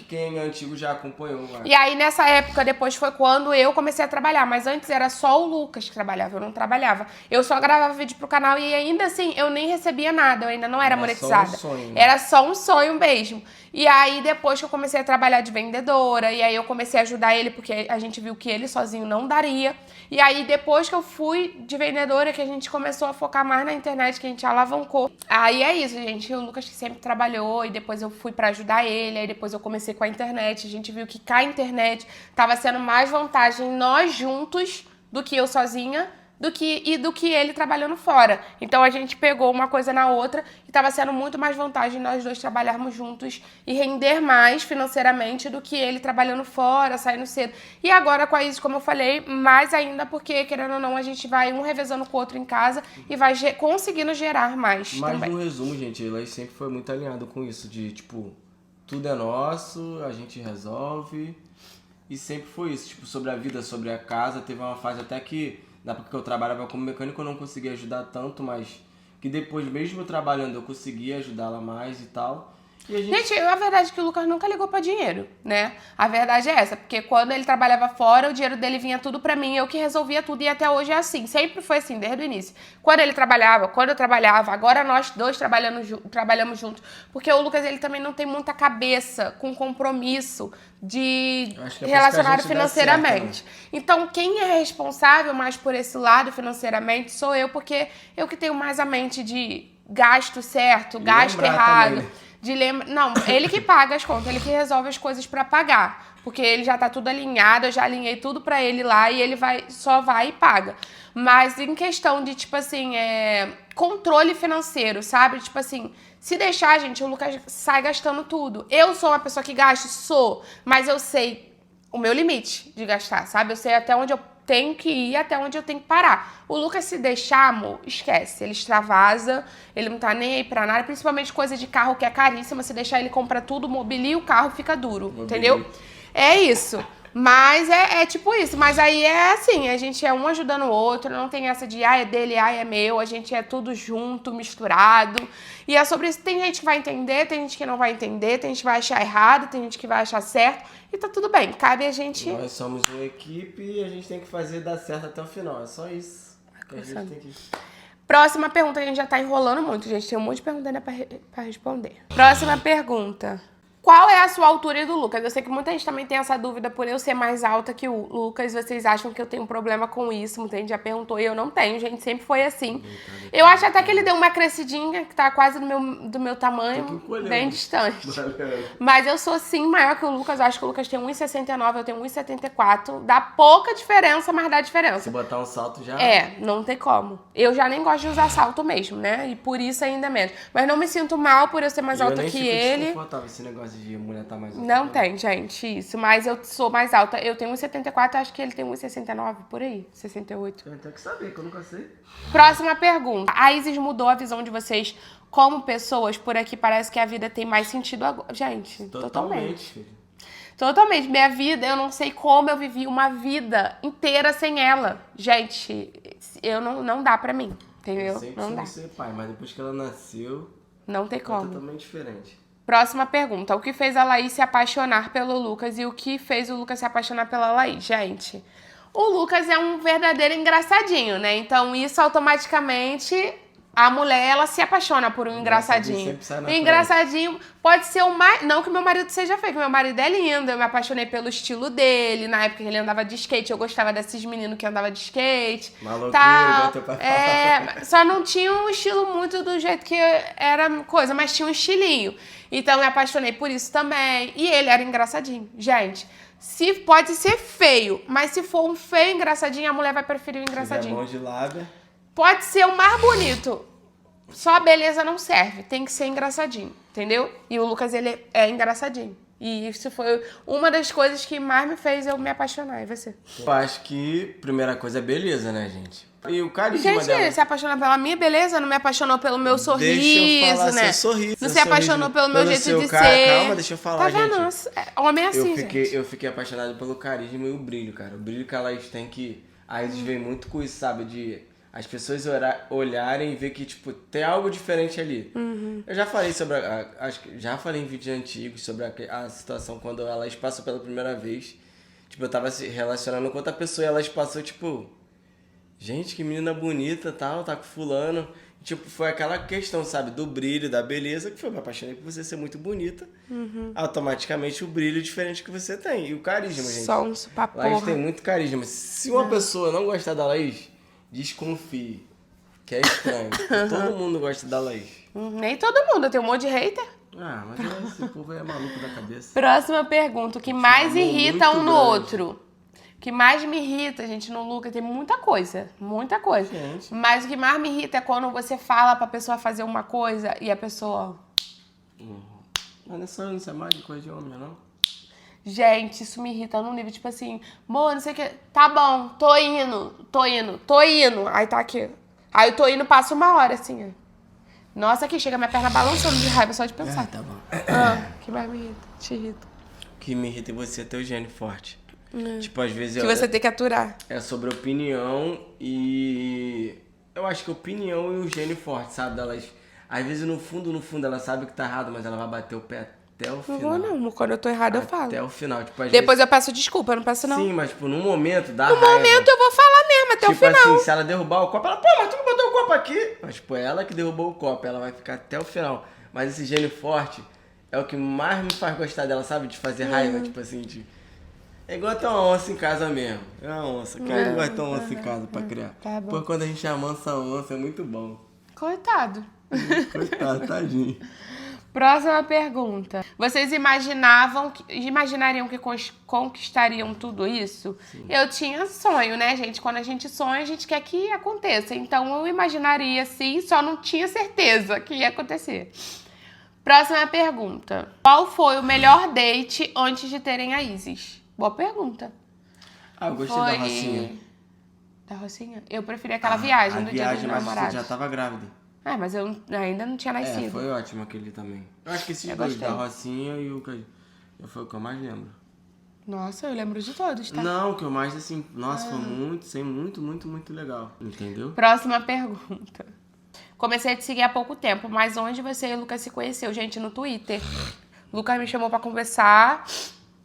quem é antigo já acompanhou. E aí, nessa época, depois foi quando eu comecei a trabalhar, mas antes era só o Lucas que trabalhava, eu não trabalhava. Eu só gravava vídeo pro canal e ainda assim, eu nem recebia nada, eu ainda não era monetizada. Só um sonho, né? Era só um sonho mesmo. E aí, depois que eu comecei a trabalhar de vendedora, e aí eu comecei a ajudar ele, porque a gente viu que ele sozinho não daria. E aí, depois que eu fui de vendedora, que a gente começou a focar mais na internet, que a gente alavancou. Aí é isso, gente. O Lucas que sempre trabalhou, e depois eu fui pra ajudar ele, aí depois eu comecei com a internet. A gente viu que com a internet tava sendo mais vantagem nós juntos do que eu sozinha, do que ele trabalhando fora. Então a gente pegou uma coisa na outra e estava sendo muito mais vantagem nós dois trabalharmos juntos e render mais financeiramente do que ele trabalhando fora, saindo cedo. E agora com a Isis, como eu falei, mais ainda porque, querendo ou não, a gente vai um revezando com o outro em casa e vai conseguindo gerar mais também. Mas no resumo, gente, ela sempre foi muito alinhado com isso de, tipo, tudo é nosso, a gente resolve. E sempre foi isso, tipo, sobre a vida, sobre a casa. Teve uma fase até que, na época que eu trabalhava como mecânico, eu não conseguia ajudar tanto, mas que depois, mesmo eu trabalhando, eu conseguia ajudá-la mais e tal. E a Gente, a verdade é que o Lucas nunca ligou pra dinheiro, né? A verdade é essa, porque quando ele trabalhava fora, o dinheiro dele vinha tudo pra mim, eu que resolvia tudo, e até hoje é assim. Sempre foi assim, desde o início. Quando ele trabalhava, quando eu trabalhava, agora nós dois trabalhamos juntos. Porque o Lucas, ele também não tem muita cabeça com compromisso de relacionado financeiramente. Então, quem é responsável mais por esse lado financeiramente sou eu, porque eu que tenho mais a mente de gasto certo, gasto errado. Também, né? Não, ele que paga as contas, ele que resolve as coisas pra pagar. Porque ele já tá tudo alinhado, eu já alinhei tudo pra ele lá e ele só vai e paga. Mas em questão de, tipo assim, controle financeiro, sabe? Tipo assim, se deixar, gente, o Lucas sai gastando tudo. Eu sou uma pessoa que gasta? Sou. Mas eu sei o meu limite de gastar, sabe? Eu sei até onde eu tenho que ir, até onde eu tenho que parar. O Lucas, se deixar, amor, esquece. Ele extravasa, ele não tá nem aí pra nada, principalmente coisa de carro que é caríssima. Se deixar, ele compra tudo, mobilia, o carro fica duro, entendeu? É isso. Mas é tipo isso. Mas aí é assim, a gente é um ajudando o outro, não tem essa de, é dele, é meu. A gente é tudo junto, misturado. E é sobre isso. Tem gente que vai entender, tem gente que não vai entender, tem gente que vai achar errado, tem gente que vai achar certo. E tá tudo bem, cabe a gente... Nós somos uma equipe e a gente tem que fazer dar certo até o final. É só isso que a gente tem que... Próxima pergunta, a gente já tá enrolando muito, gente. Tem um monte de pergunta ainda pra responder. Próxima pergunta. Qual é a sua altura e do Lucas? Eu sei que muita gente também tem essa dúvida por eu ser mais alta que o Lucas. Vocês acham que eu tenho um problema com isso? Muita gente já perguntou e eu não tenho, gente. Sempre foi assim. Eu acho até que ele deu uma crescidinha, que tá quase do meu tamanho, bem distante. Mas eu sou, sim, maior que o Lucas. Eu acho que o Lucas tem 1,69, eu tenho 1,74. Dá pouca diferença, mas dá diferença. Se botar um salto já... não tem como. Eu já nem gosto de usar salto mesmo, né? E por isso ainda menos. Mas não me sinto mal por eu ser mais alta que ele. Desconfortável esse negócio de mulher tá mais alta. Não tem, gente, isso. Mas eu sou mais alta. Eu tenho 1,74, acho que ele tem 1,69, por aí. 68. Eu tenho que saber, que eu nunca sei. Próxima pergunta. A Isis mudou a visão de vocês como pessoas? Por aqui parece que a vida tem mais sentido agora. Gente, totalmente. Filho. Totalmente. Minha vida, eu não sei como eu vivi uma vida inteira sem ela. Gente, não dá pra mim, entendeu? Eu sempre não dá. ser pai, mas depois que ela nasceu... Não tem como. É totalmente diferente. Próxima pergunta. O que fez a Laís se apaixonar pelo Lucas e o que fez o Lucas se apaixonar pela Laís? Gente, o Lucas é um verdadeiro engraçadinho, né? Então, isso automaticamente... A mulher, ela se apaixona por um engraçadinho. Engraçadinho pode ser o mais... Não que meu marido seja feio, que meu marido é lindo. Eu me apaixonei pelo estilo dele. Na época que ele andava de skate, eu gostava desses meninos que andavam de skate. Maluquinho, teu pai. Só não tinha um estilo muito do jeito que era coisa, mas tinha um estilinho. Então, eu me apaixonei por isso também. E ele era engraçadinho. Gente, pode ser feio, mas se for um feio engraçadinho, a mulher vai preferir o engraçadinho. Mão de lábia. Pode ser o mais bonito. Só a beleza não serve. Tem que ser engraçadinho, entendeu? E o Lucas, ele é engraçadinho. E isso foi uma das coisas que mais me fez eu me apaixonar. E você? Eu acho que a primeira coisa é beleza, né, gente? E o carisma gente, dela. Ele se apaixonou pela minha beleza, não me apaixonou pelo meu sorriso, deixa eu falar, né? Seu sorriso, não se apaixonou pelo meu jeito de ser. Calma, deixa eu falar, tá vendo? gente. Homem é assim, gente. Eu fiquei apaixonado pelo carisma e o brilho, cara. O brilho que a Laís tem que... A Isis vem muito com isso, sabe? De... As pessoas olharem e ver que, tipo, tem algo diferente ali. Uhum. Eu já falei sobre... Acho que já falei em vídeos antigos sobre a situação quando ela passou pela primeira vez. Tipo, eu tava se relacionando com outra pessoa e ela passou, tipo... Gente, que menina bonita, tal, tá com fulano. Tipo, foi aquela questão, sabe? Do brilho, da beleza, que foi, me apaixonei por você ser muito bonita. Uhum. Automaticamente o brilho diferente que você tem. E o carisma, gente. Sonso pra porra. Laís tem muito carisma. Se uma pessoa não gostar da Laís... Desconfie, que é estranho. Todo mundo gosta da Laís. Nem todo mundo, tem um monte de hater. Mas esse povo é maluco da cabeça. Próxima pergunta, o que mais irrita um no outro? O que mais me irrita, gente, no Lucas, tem muita coisa. Gente. Mas o que mais me irrita é quando você fala pra pessoa fazer uma coisa e a pessoa... Mas isso é mais de coisa de homem, não? Gente, isso me irrita num nível, tipo assim, amor, não sei o que, tá bom, tô indo. Aí tá aqui. Aí eu tô indo, passa uma hora, assim, ó. Nossa, aqui chega minha perna balançando de raiva só de pensar. Tá bom. Que mais me irrita? Te irrita. O que me irrita em você é teu gênio forte. Tipo, às vezes... Que você tem que aturar. É sobre opinião e... Eu acho que opinião e o gênio forte, sabe? Elas... Às vezes, no fundo, ela sabe que tá errado, mas ela vai bater o pé até o final. Não vou não. Quando eu tô errada, eu falo. Até o final. Tipo, às Depois vezes... eu peço desculpa, eu não peço não. Sim, mas tipo, num momento dá No raiva. momento eu vou falar mesmo, até o final. Tipo assim, se ela derrubar o copo, ela... Pô, mas tu não botou o copo aqui? Mas, tipo, é ela que derrubou o copo. Ela vai ficar até o final. Mas esse gênio forte é o que mais me faz gostar dela, sabe? De fazer raiva, tipo assim, de... É igual ter uma onça em casa mesmo. É uma onça. Quem não vai ter uma onça em casa pra criar? Tá bom. Pô, quando a gente amansa a onça, é muito bom. Coitado. Coitado, tadinho. Próxima pergunta. Vocês imaginariam que conquistariam tudo isso? Sim. Eu tinha sonho, né, gente? Quando a gente sonha, a gente quer que aconteça. Então, eu imaginaria, sim, só não tinha certeza que ia acontecer. Próxima pergunta. Qual foi o melhor date antes de terem a Isis? Boa pergunta. Ah, eu gostei da Rocinha. Da Rocinha? Eu preferi aquela viagem do Dia dos Namorados. Você já tava grávida. Mas eu ainda não tinha nascido. Foi ótimo aquele também. Eu acho que esses dois, da Rocinha e o que foi o que eu mais lembro. Nossa, eu lembro de todos, tá? Não, o que eu mais, assim, nossa, foi muito legal. Entendeu? Próxima pergunta. Comecei a te seguir há pouco tempo, mas onde você e o Lucas se conheceu? Gente, no Twitter. O Lucas me chamou pra conversar,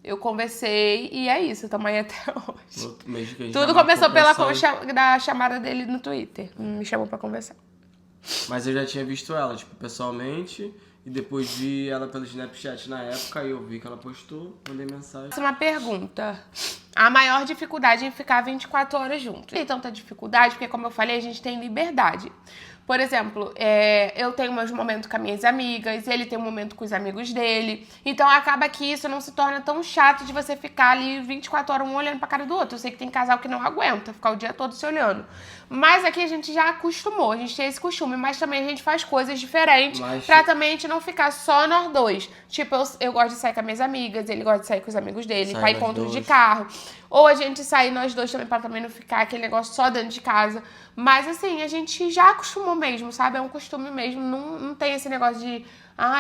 eu conversei e é isso, tamo aí até hoje. Tudo começou da chamada dele no Twitter. Me chamou pra conversar. Mas eu já tinha visto ela, tipo, pessoalmente, e depois vi ela pelo Snapchat na época, e eu vi que ela postou, mandei mensagem. Próxima pergunta. A maior dificuldade em ficar 24 horas juntos. Não tem tanta dificuldade, porque como eu falei, a gente tem liberdade. Por exemplo, eu tenho meus momentos com as minhas amigas, ele tem um momento com os amigos dele. Então acaba que isso não se torna tão chato de você ficar ali 24 horas um olhando pra cara do outro. Eu sei que tem casal que não aguenta ficar o dia todo se olhando. Mas aqui a gente já acostumou, a gente tem esse costume. Mas também a gente faz coisas diferentes pra também a gente não ficar só nós dois. Tipo, eu gosto de sair com as minhas amigas, ele gosta de sair com os amigos dele, pra encontros de carro. Ou a gente sair nós dois também pra também não ficar aquele negócio só dentro de casa. Mas assim, a gente já acostumou mesmo, sabe? É um costume mesmo. Não tem esse negócio de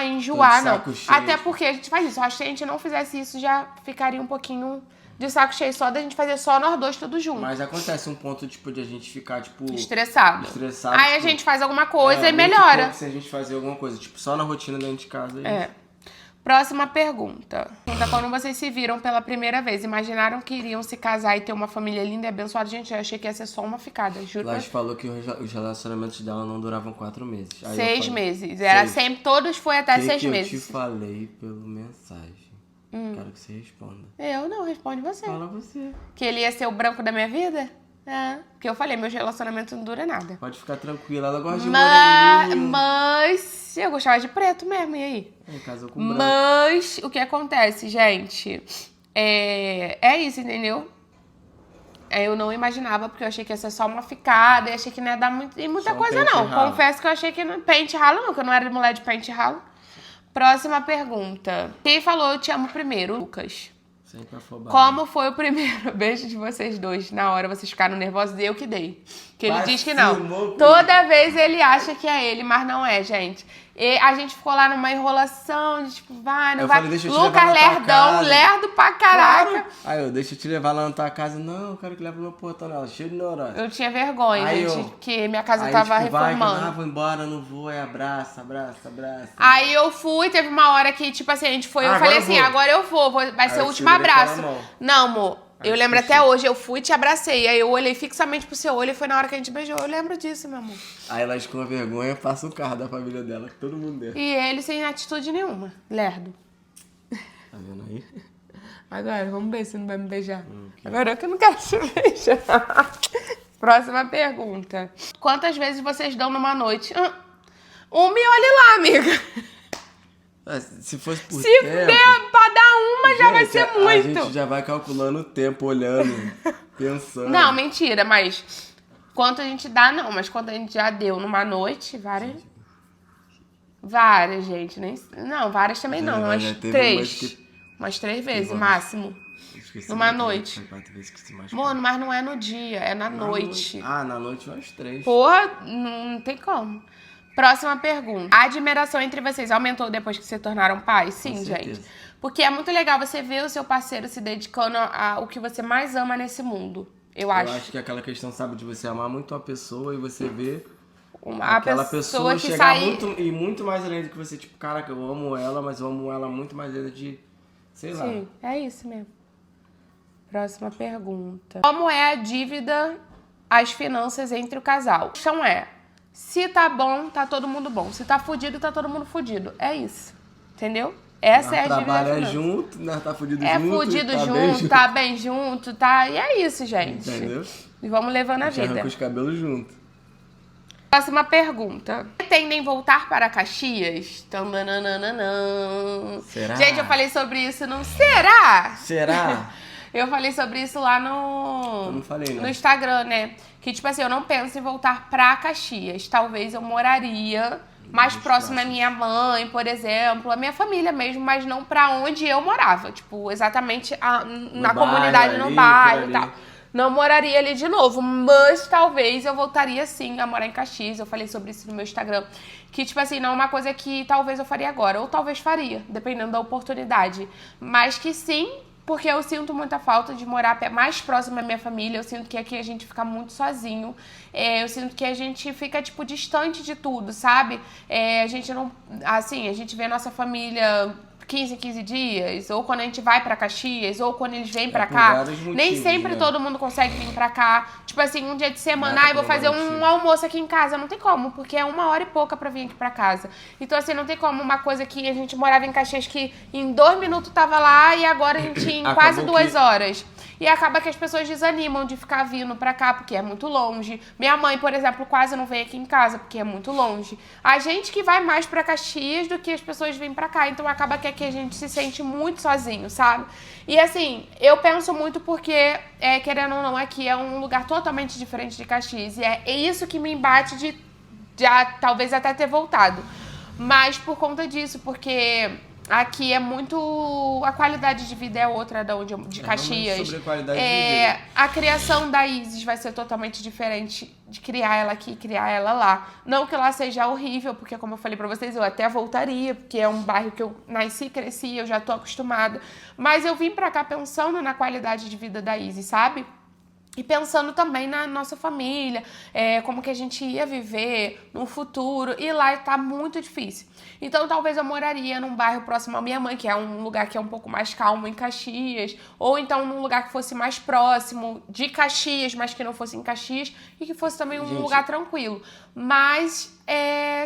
enjoar, não. Até porque a gente faz isso. Eu acho que se a gente não fizesse isso, já ficaria um pouquinho de saco cheio só da gente fazer só nós dois tudo junto. Mas acontece um ponto, tipo, de a gente ficar, tipo... Estressado. Aí tipo, a gente faz alguma coisa e melhora. Se a gente fazer alguma coisa, tipo, só na rotina dentro de casa. Próxima pergunta. Quando vocês se viram pela primeira vez, imaginaram que iriam se casar e ter uma família linda e abençoada? Gente, eu achei que ia ser só uma ficada, juro. Laje falou que os relacionamentos dela não duravam 4 meses. Aí 6 meses. Era sempre, todos foi até 6 meses. Eu te falei pelo mensagem. Quero que você responda. Eu não, responde você. Fala você. Que ele ia ser o branco da minha vida? Porque eu falei, meus relacionamentos não duram nada. Pode ficar tranquila, ela gosta de moreninho. Mas eu gostava de preto mesmo, e aí? Casou com branco. Mas o que acontece, gente, é isso, entendeu? Eu não imaginava, porque eu achei que ia ser só uma ficada, e achei que não ia dar muita coisa, não. Confesso que eu achei que não pente ralo, não, que eu não era mulher de pente ralo. Próxima pergunta. Quem falou eu te amo primeiro? Lucas. Sempre afobado. Como foi o primeiro beijo de vocês dois? Na hora vocês ficaram nervosos e eu que dei. Que ele diz que não. Toda vez ele acha que é ele, mas não é, gente. E a gente ficou lá numa enrolação de tipo, vai, não vai. Falei, deixa eu te Lucas levar na tua casa. lerdo pra caraca. Claro. Aí deixa eu te levar lá na tua casa. Não, eu quero que leve no meu portão nela, cheio de neurose. Eu tinha vergonha, gente, que minha casa tava reformando. Vou embora, não vou, abraça. Aí eu fui, teve uma hora que, tipo assim, a gente foi, eu falei assim, agora eu vou, vai ser o último abraço. Não, amor. Eu lembro até hoje, eu fui e te abracei. Aí eu olhei fixamente pro seu olho e foi na hora que a gente beijou. Eu lembro disso, meu amor. Aí ela com vergonha, passa o carro da família dela, que todo mundo deu. E ele sem atitude nenhuma, lerdo. Tá vendo aí? Agora, vamos ver se não vai me beijar. Agora que eu não quero te beijar. Próxima pergunta. Quantas vezes vocês dão numa noite? Me olhe lá, amiga. Se fosse por Se tempo... der pra dar uma, gente, já vai ser muito. A gente já vai calculando o tempo, olhando, pensando. Não, mentira, mas... Quanto a gente dá, não. Mas quanto a gente já deu numa noite, várias... Várias, gente. Não, várias também não. Umas 3. Umas 3 vezes, máximo. Numa noite. Mano, mas não é no dia, é na noite. Na noite umas 3. Porra, não tem como. Próxima pergunta. A admiração entre vocês aumentou depois que se tornaram pais? Sim, gente. Porque é muito legal você ver o seu parceiro se dedicando ao que você mais ama nesse mundo. Eu acho que é aquela questão, sabe, de você amar muito uma pessoa e você ver a aquela pessoa que chegar muito mais além do que você. Tipo, caraca, eu amo ela, mas eu amo ela muito mais além de, sei lá. Sim, é isso mesmo. Próxima pergunta. Como é a dívida, as finanças entre o casal? A questão é, se tá bom, tá todo mundo bom. Se tá fudido, tá todo mundo fudido. É isso. Entendeu? Essa é a dívida. Trabalha junto, nós tá fudido junto. É fudido junto, tá bem junto, tá... E é isso, gente. Entendeu? E vamos levando a vida. Arranca os cabelos junto. Próxima pergunta. Pretendem voltar para Caxias? Será? Gente, eu falei sobre isso, não... Será? Será? Eu falei sobre isso lá Eu não falei, não. no Instagram, né? Que, tipo assim, eu não penso em voltar pra Caxias. Talvez eu moraria mais próximo à minha mãe, por exemplo, a minha família mesmo, mas não pra onde eu morava. Tipo, exatamente na comunidade, no bairro e tal. Não moraria ali de novo, mas talvez eu voltaria sim a morar em Caxias. Eu falei sobre isso no meu Instagram. Que, tipo assim, não é uma coisa que talvez eu faria agora, ou talvez faria, dependendo da oportunidade. Mas que sim, porque eu sinto muita falta de morar mais próximo da minha família. Eu sinto que aqui a gente fica muito sozinho. Eu sinto que a gente fica, tipo, distante de tudo, sabe? A gente não... Assim, a gente vê a nossa família 15 em 15 dias, ou quando a gente vai pra Caxias, ou quando eles vêm pra cá. Nem sempre todo mundo consegue vir pra cá. Tipo assim, um dia de semana, eu vou fazer um almoço aqui em casa. Não tem como, porque é 1 hora e pouca pra vir aqui pra casa. Então, assim, não tem como uma coisa que a gente morava em Caxias que em 2 minutos tava lá e agora a gente em quase 2 horas. E acaba que as pessoas desanimam de ficar vindo pra cá, porque é muito longe. Minha mãe, por exemplo, quase não vem aqui em casa, porque é muito longe. A gente que vai mais pra Caxias do que as pessoas vêm pra cá. Então acaba que aqui a gente se sente muito sozinho, sabe? E assim, eu penso muito porque, querendo ou não, aqui é um lugar totalmente diferente de Caxias. E é isso que me embate de talvez até ter voltado. Mas por conta disso, porque... Aqui é muito... A qualidade de vida é outra de Caxias. Sobre a qualidade de vida. A criação da Isis vai ser totalmente diferente de criar ela aqui e criar ela lá. Não que lá seja horrível, porque como eu falei pra vocês, eu até voltaria, porque é um bairro que eu nasci e cresci, eu já tô acostumada. Mas eu vim pra cá pensando na qualidade de vida da Isis, sabe? E pensando também na nossa família, como que a gente ia viver no futuro. E lá tá muito difícil. Então, talvez eu moraria num bairro próximo à minha mãe, que é um lugar que é um pouco mais calmo em Caxias. Ou então num lugar que fosse mais próximo de Caxias, mas que não fosse em Caxias. E que fosse também um lugar tranquilo. Mas,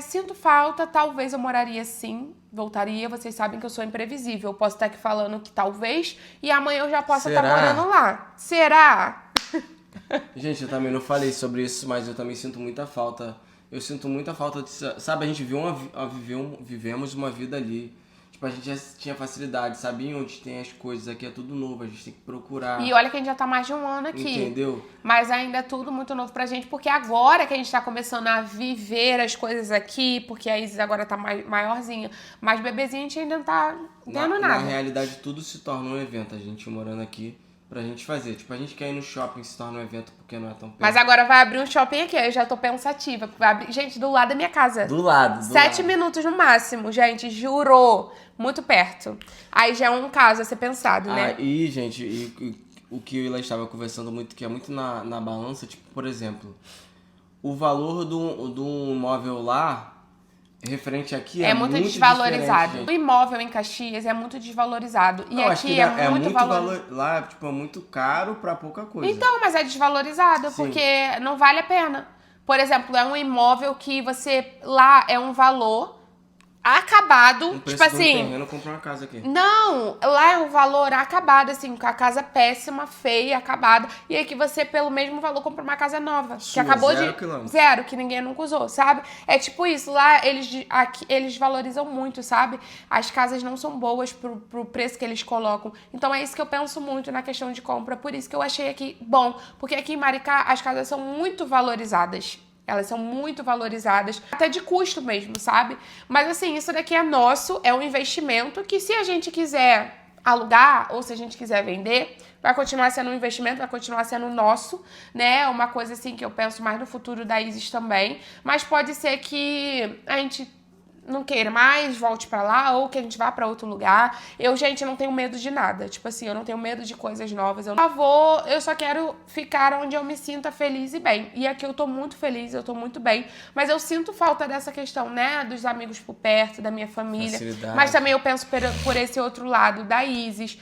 sinto falta, talvez eu moraria sim. Voltaria, vocês sabem que eu sou imprevisível. Eu posso estar aqui falando que talvez, e amanhã eu já possa estar morando lá. Será? Gente, eu também não falei sobre isso, mas eu também sinto muita falta. Eu sinto muita falta de... Sabe, a gente vivemos uma vida ali. Tipo, a gente já tinha facilidade, sabia onde tem as coisas. Aqui é tudo novo, a gente tem que procurar. E olha que a gente já tá mais de 1 ano aqui. Entendeu? Mas ainda é tudo muito novo pra gente, porque agora que a gente tá começando a viver as coisas aqui, porque a Isis agora tá maiorzinha, mas bebezinha a gente ainda não tá entendendo nada. Na realidade, tudo se torna um evento, a gente morando aqui. Pra gente fazer. Tipo, a gente quer ir no shopping, se torna um evento porque não é tão perto. Mas agora vai abrir um shopping aqui, eu já tô pensativa. Vai abrir, gente, do lado da minha casa. Do lado. 7 minutos no máximo, gente, jurou. Muito perto. Aí já é um caso a ser pensado, né? E, gente, o que eu estava conversando muito, que é muito na balança, tipo, por exemplo, o valor do imóvel lá... referente aqui é muito desvalorizado. O imóvel em Caxias é muito desvalorizado. E não, aqui é muito valorizado. Lá, tipo, é muito caro pra pouca coisa. Então, mas é desvalorizado, sim, porque não vale a pena. Por exemplo, é um imóvel que você... Lá é um valor acabado, um preço tipo assim... terreno, comprar uma casa aqui. Não, lá é um valor acabado, assim, com a casa péssima, feia, acabada. E aí que você, pelo mesmo valor, compra uma casa nova. Sua, que acabou 0 quilômetros. Zero, que ninguém nunca usou, sabe? É tipo isso, lá eles valorizam muito, sabe? As casas não são boas pro preço que eles colocam. Então é isso que eu penso muito na questão de compra. Por isso que eu achei aqui bom. Porque aqui em Maricá as casas são muito valorizadas. Elas são muito valorizadas, até de custo mesmo, sabe? Mas assim, isso daqui é nosso, é um investimento que se a gente quiser alugar ou se a gente quiser vender, vai continuar sendo um investimento, vai continuar sendo nosso, né? Uma coisa assim que eu penso mais no futuro da Isis também. Mas pode ser que a gente não queira mais, volte pra lá, ou que a gente vá pra outro lugar. Eu, gente, não tenho medo de nada. Tipo assim, eu não tenho medo de coisas novas. Eu só quero ficar onde eu me sinta feliz e bem. E aqui eu tô muito feliz, eu tô muito bem. Mas eu sinto falta dessa questão, né? Dos amigos por perto, da minha família. Facilidade. Mas também eu penso por esse outro lado, da Isis.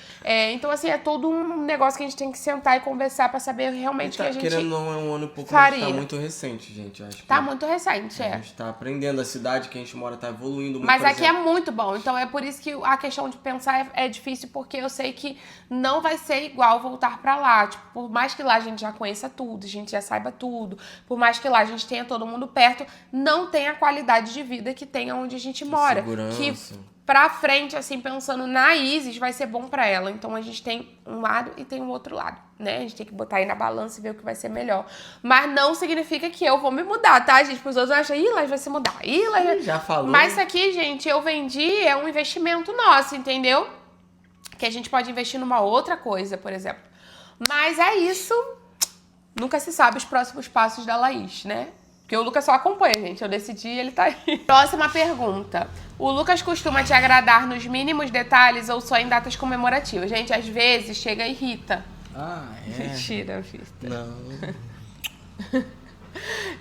Então, assim, é todo um negócio que a gente tem que sentar e conversar pra saber realmente o que a gente querendo não, é um ano um pouco faria. mais, tá muito recente, gente. Acho que tá muito recente, a gente tá aprendendo, a cidade que a gente mora tá evoluindo muito. Mas aqui é muito bom, então é por isso que a questão de pensar é difícil, porque eu sei que não vai ser igual voltar pra lá. Tipo, por mais que lá a gente já conheça tudo, a gente já saiba tudo, por mais que lá a gente tenha todo mundo perto, não tem a qualidade de vida que tem onde a gente mora. Segurança. Que pra frente, assim, pensando na Isis, vai ser bom pra ela. Então a gente tem um lado e tem um outro lado, né? A gente tem que botar aí na balança e ver o que vai ser melhor. Mas não significa que eu vou me mudar, tá, gente? Os outros acham, Laís vai se mudar. Laís já falou. Mas isso aqui, gente, eu vendi, é um investimento nosso, entendeu? Que a gente pode investir numa outra coisa, por exemplo. Mas é isso. Nunca se sabe os próximos passos da Laís, né? Porque o Lucas só acompanha, gente. Eu decidi e ele tá aí. Próxima pergunta. O Lucas costuma te agradar nos mínimos detalhes ou só em datas comemorativas? Gente, às vezes chega e irrita. Ah, é? Mentira, filha. Não.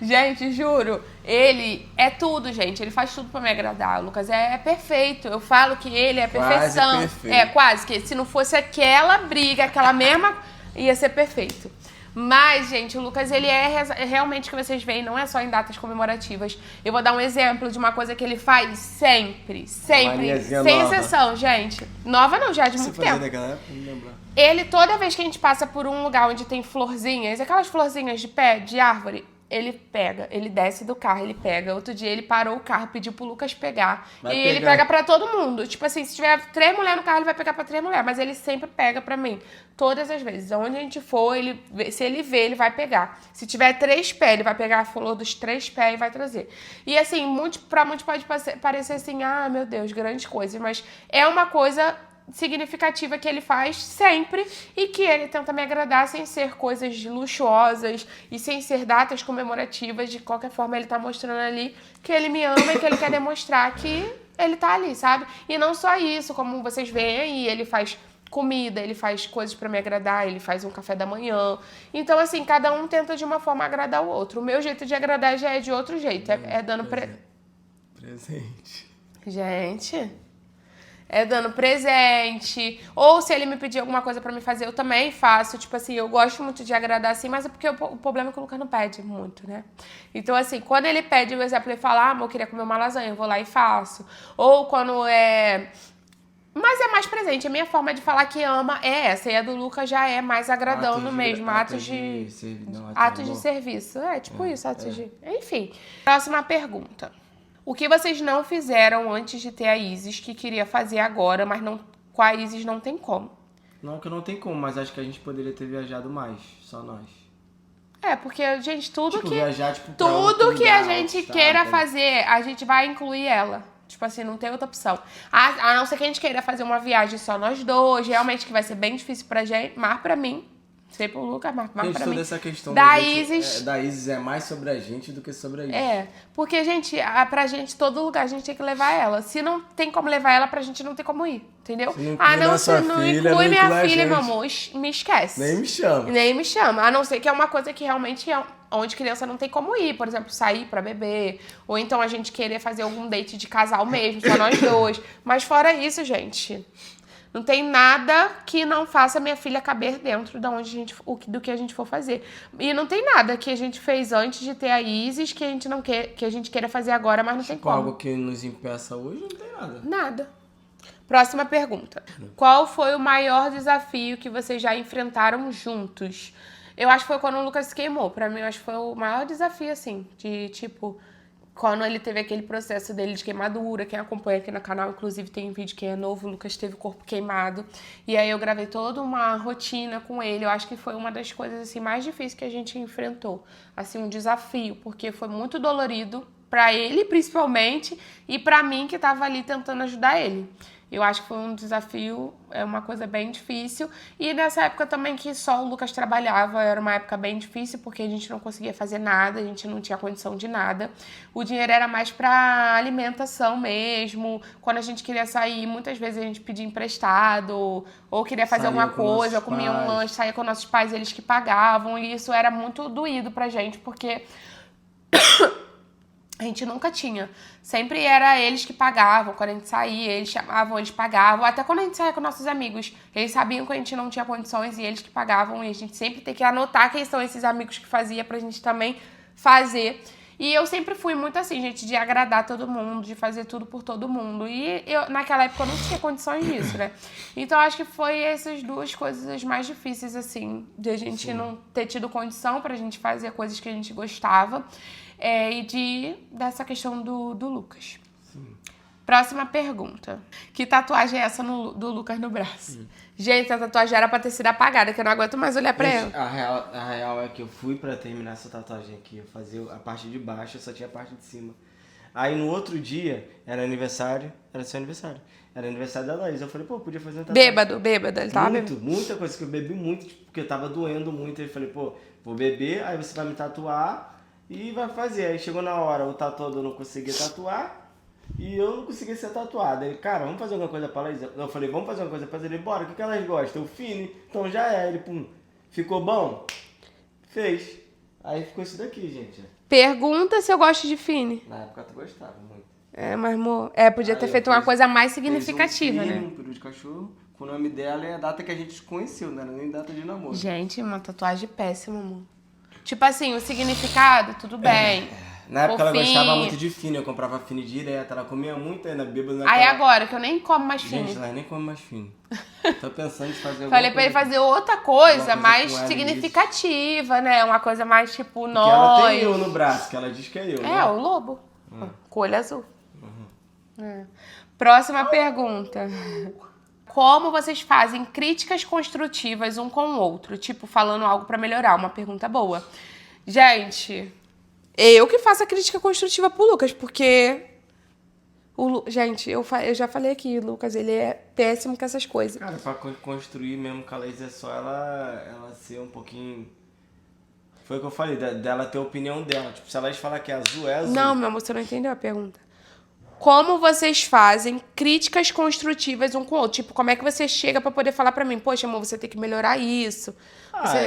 Gente, juro, ele é tudo, gente. Ele faz tudo pra me agradar. O Lucas é perfeito. Eu falo que ele é perfeição. Quase perfeito. É, quase. Que se não fosse aquela briga, aquela mesma, ia ser perfeito. Mas, gente, o Lucas, ele é realmente que vocês veem, não é só em datas comemorativas. Eu vou dar um exemplo de uma coisa que ele faz sempre, sem exceção, gente. Nova não, já de muito tempo. Daquela época, não lembro. Ele, toda vez que a gente passa por um lugar onde tem florzinhas, aquelas florzinhas de pé, de árvore, ele pega, ele desce do carro, ele pega. Outro dia ele parou o carro, pediu pro Lucas pegar. Ele pega pra todo mundo. Tipo assim, se tiver 3 mulheres no carro, ele vai pegar pra 3 mulheres. Mas ele sempre pega pra mim. Todas as vezes. Onde a gente for, se ele vê, ele vai pegar. Se tiver 3 pés, ele vai pegar a flor dos 3 pés e vai trazer. E assim, pra muitos pode parecer assim, ah, meu Deus, grandes coisas. Mas é uma coisa significativa que ele faz sempre e que ele tenta me agradar sem ser coisas luxuosas e sem ser datas comemorativas. De qualquer forma, ele tá mostrando ali que ele me ama e que ele quer demonstrar que ele tá ali, sabe? E não só isso, como vocês veem aí, ele faz comida, ele faz coisas pra me agradar, ele faz um café da manhã. Então, assim, cada um tenta de uma forma agradar o outro. O meu jeito de agradar já é de outro jeito, é dando presente. Gente... É dando presente, ou se ele me pedir alguma coisa pra me fazer, eu também faço. Tipo assim, eu gosto muito de agradar assim, mas é porque o problema é que o Lucas não pede muito, né? Então assim, quando ele pede, por exemplo, ele fala, amor, eu queria comer uma lasanha, eu vou lá e faço. Ou quando é... Mas é mais presente, a minha forma de falar que ama é essa, e a do Lucas já é mais agradando mesmo, atos de serviço. É, tipo isso, atos de... Enfim, próxima pergunta. O que vocês não fizeram antes de ter a Isis que queria fazer agora, mas não, com a Isis não tem como? Não, que não tem como, mas acho que a gente poderia ter viajado mais, só nós. É, porque, gente, tudo que lugar, a gente queira fazer, a gente vai incluir ela. Tipo assim, não tem outra opção. A não ser que a gente queira fazer uma viagem só nós dois, realmente que vai ser bem difícil pra gente, mas pra mim... Sei pro Lucas, mas pra mim. Essa questão da Isis. Da Isis é mais sobre a gente do que sobre a Isis. É, porque, gente, pra gente, todo lugar a gente tem que levar ela. Se não tem como levar ela, pra gente não tem como ir, entendeu? Se não inclui minha filha, meu amor, me esquece. Nem me chama. A não ser que é uma coisa que realmente é onde criança não tem como ir. Por exemplo, sair pra beber. Ou então a gente querer fazer algum date de casal mesmo, só nós dois. Mas fora isso, gente... Não tem nada que não faça minha filha caber dentro do que a gente for fazer. E não tem nada que a gente fez antes de ter a Isis que a gente não que a gente queira fazer agora, mas não tem como. Algo que nos impeça hoje, não tem nada. Nada. Próxima pergunta. Qual foi o maior desafio que vocês já enfrentaram juntos? Eu acho que foi quando o Lucas se queimou. Pra mim, eu acho que foi o maior desafio, assim, de tipo... Quando ele teve aquele processo dele de queimadura, quem acompanha aqui no canal, inclusive tem um vídeo que é novo, o Lucas teve o corpo queimado. E aí eu gravei toda uma rotina com ele. Eu acho que foi uma das coisas assim mais difíceis que a gente enfrentou. Assim, um desafio, porque foi muito dolorido pra ele, principalmente, e pra mim que tava ali tentando ajudar ele. Eu acho que foi um desafio, uma coisa bem difícil. E nessa época também que só o Lucas trabalhava, era uma época bem difícil, porque a gente não conseguia fazer nada, a gente não tinha condição de nada. O dinheiro era mais pra alimentação mesmo. Quando a gente queria sair, muitas vezes a gente pedia emprestado, ou queria fazer alguma coisa, comia um lanche, saía com nossos pais, eles que pagavam. E isso era muito doído pra gente, porque a gente nunca tinha. Sempre era eles que pagavam. Quando a gente saía, eles chamavam, eles pagavam. Até quando a gente saía com nossos amigos, eles sabiam que a gente não tinha condições e eles que pagavam. E a gente sempre tem que anotar quem são esses amigos que fazia pra gente também fazer. E eu sempre fui muito assim, gente, de agradar todo mundo, de fazer tudo por todo mundo. E eu, naquela época, eu não tinha condições disso, né? Então, acho que foi essas duas coisas as mais difíceis, assim, de a gente não ter tido condição pra gente fazer coisas que a gente gostava. E dessa questão do Lucas. Sim. Próxima pergunta. Que tatuagem é essa do Lucas no braço? Gente, a tatuagem era pra ter sido apagada, que eu não aguento mais olhar pra ela. A real é que eu fui pra terminar essa tatuagem aqui. Eu fazia a parte de baixo, eu só tinha a parte de cima. Aí no outro dia, era aniversário, era seu aniversário. Era aniversário da Laís. Eu falei, pô, podia fazer uma tatuagem. Bêbado, ele tava bêbado. Muita coisa que eu bebi muito, tipo, porque eu tava doendo muito. Aí eu falei, pô, vou beber, aí você vai me tatuar. E vai fazer. Aí chegou na hora, o tatuador não conseguia tatuar e eu não conseguia ser tatuado. Ele, cara, vamos fazer alguma coisa pra Laís? Eu falei, vamos fazer alguma coisa pra ele. Bora, o que elas gostam? O Fini? Então já é. Ele, pum, ficou bom? Fez. Aí ficou isso daqui, gente. Pergunta se eu gosto de Fini. Na época tu gostava muito. Mas amor, podia ter feito uma coisa mais significativa, né? Um peru de cachorro com o nome dela e a data que a gente conheceu, não era nem data de namoro. Gente, uma tatuagem péssima, amor. Tipo assim, o significado, tudo bem. Na época ela gostava muito de Fini, eu comprava Fini direto, ela comia muito ainda, bêbado naquela... Aí agora, que eu nem como mais Fini. Gente, ela nem come mais Fini. Tô pensando em fazer Falei pra ele fazer outra coisa mais significativa, né? Uma coisa mais tipo, nós. Ela tem eu no braço, que ela diz que é eu, né? O lobo. Com olho azul. Próxima pergunta. Como vocês fazem críticas construtivas um com o outro? Tipo, falando algo pra melhorar. Uma pergunta boa. Gente, eu que faço a crítica construtiva pro Lucas, porque... Gente, eu já falei aqui, o Lucas, ele é péssimo com essas coisas. Cara, pra construir mesmo com a Laís é só ela ser um pouquinho... Foi o que eu falei, dela ter a opinião dela. Tipo, se a Laís falar que é azul, é azul. Não, meu amor, você não entendeu a pergunta. Como vocês fazem críticas construtivas um com o outro? Tipo, como é que você chega pra poder falar pra mim? Poxa, amor, você tem que melhorar isso.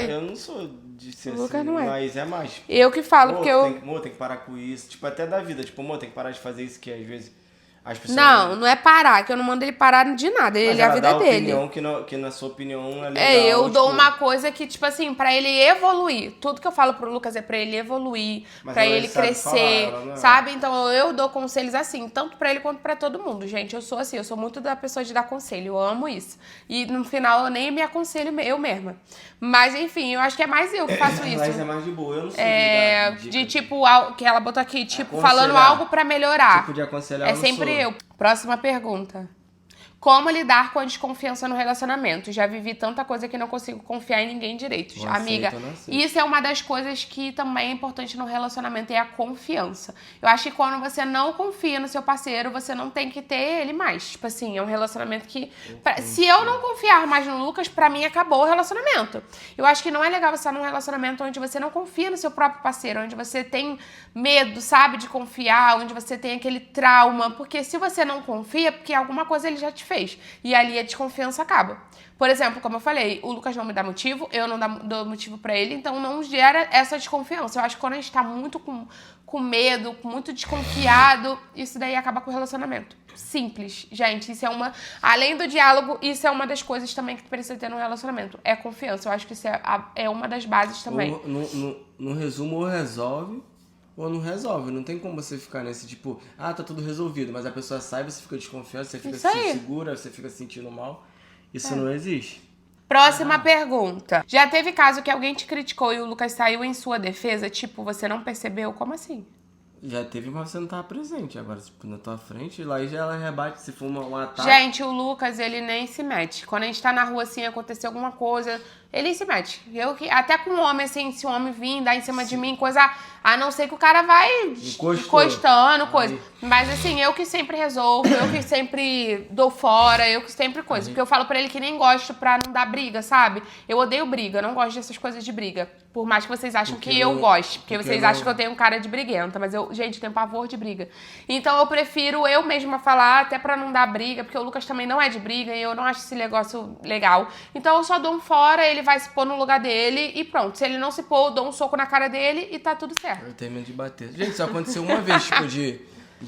Eu não sou de ser Lucas assim, não é. mas é mais. Eu que falo, porque eu... Tem que parar com isso. Tipo, até da vida. Tipo, amor, tem que parar de fazer isso que às vezes as pessoas... Não é parar, que eu não mando ele parar de nada. Ele é a vida dele. Opinião que na sua opinião é legal. Eu dou uma coisa que, tipo assim, pra ele evoluir. Tudo que eu falo pro Lucas é pra ele evoluir, pra ele crescer, sabe? Então eu dou conselhos assim, tanto pra ele quanto pra todo mundo, gente. Eu sou assim, eu sou muito da pessoa de dar conselho, eu amo isso. E no final eu nem me aconselho eu mesma. Mas enfim, eu acho que é mais eu que faço isso. Mas é mais de boa, eu não sei. De tipo, que ela botou aqui, tipo, falando algo pra melhorar. Tipo de aconselhar, é sempre eu. Próxima pergunta. Como lidar com a desconfiança no relacionamento? Já vivi tanta coisa que não consigo confiar em ninguém direito. Amiga, isso é uma das coisas que também é importante no relacionamento, é a confiança. Eu acho que quando você não confia no seu parceiro, você não tem que ter ele mais. Tipo assim, é um relacionamento que... Se eu não confiar mais no Lucas, pra mim acabou o relacionamento. Eu acho que não é legal você estar num relacionamento onde você não confia no seu próprio parceiro, onde você tem medo, sabe, de confiar, onde você tem aquele trauma. Porque se você não confia, porque alguma coisa ele já te fez. E ali a desconfiança acaba. Por exemplo, como eu falei, o Lucas não me dá motivo, eu não dou motivo pra ele, então não gera essa desconfiança. Eu acho que quando a gente tá muito com medo, muito desconfiado, isso daí acaba com o relacionamento. Simples, gente. Isso é uma... Além do diálogo, isso é uma das coisas também que precisa ter no relacionamento. É a confiança. Eu acho que isso é uma das bases também. No resumo, ou resolve... ou não resolve, não tem como você ficar nesse tipo, tá tudo resolvido, mas a pessoa sai, você fica desconfiado, você fica se insegura, você fica se sentindo mal. Isso não existe. Próxima pergunta. Já teve caso que alguém te criticou e o Lucas saiu em sua defesa? Tipo, você não percebeu? Como assim? Já teve, mas você não tava presente. Agora, tipo, na tua frente, lá já ela rebate se for um ataque. Gente, o Lucas, ele nem se mete. Quando a gente tá na rua, assim, acontecer alguma coisa, ele se mete. Até com um homem, assim, se um homem vir, dar em cima de mim, coisa... A não ser que o cara vai encostando, coisa. Mas, assim, eu que sempre resolvo, eu que sempre dou fora, eu que sempre coisa. Porque eu falo pra ele que nem gosto pra não dar briga, sabe? Eu odeio briga, eu não gosto dessas coisas de briga. Por mais que vocês achem que eu goste. Porque vocês acham que eu tenho um cara de briguenta. Mas eu, gente, tenho pavor de briga. Então eu prefiro eu mesma falar, até pra não dar briga. Porque o Lucas também não é de briga e eu não acho esse negócio legal. Então eu só dou um fora, ele vai se pôr no lugar dele e pronto. Se ele não se pôr, eu dou um soco na cara dele e tá tudo certo. Eu tenho medo de bater. Gente, isso aconteceu uma vez, tipo, de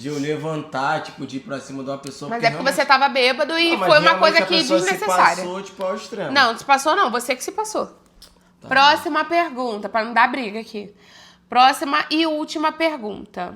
eu levantar, tipo, de ir pra cima de uma pessoa. Mas é porque você tava bêbado e foi uma coisa que desnecessária. Se passou, tipo, ao extremo. Não, se passou não, você que se passou. Tá. Próxima pergunta, pra não dar briga aqui. Próxima e última pergunta.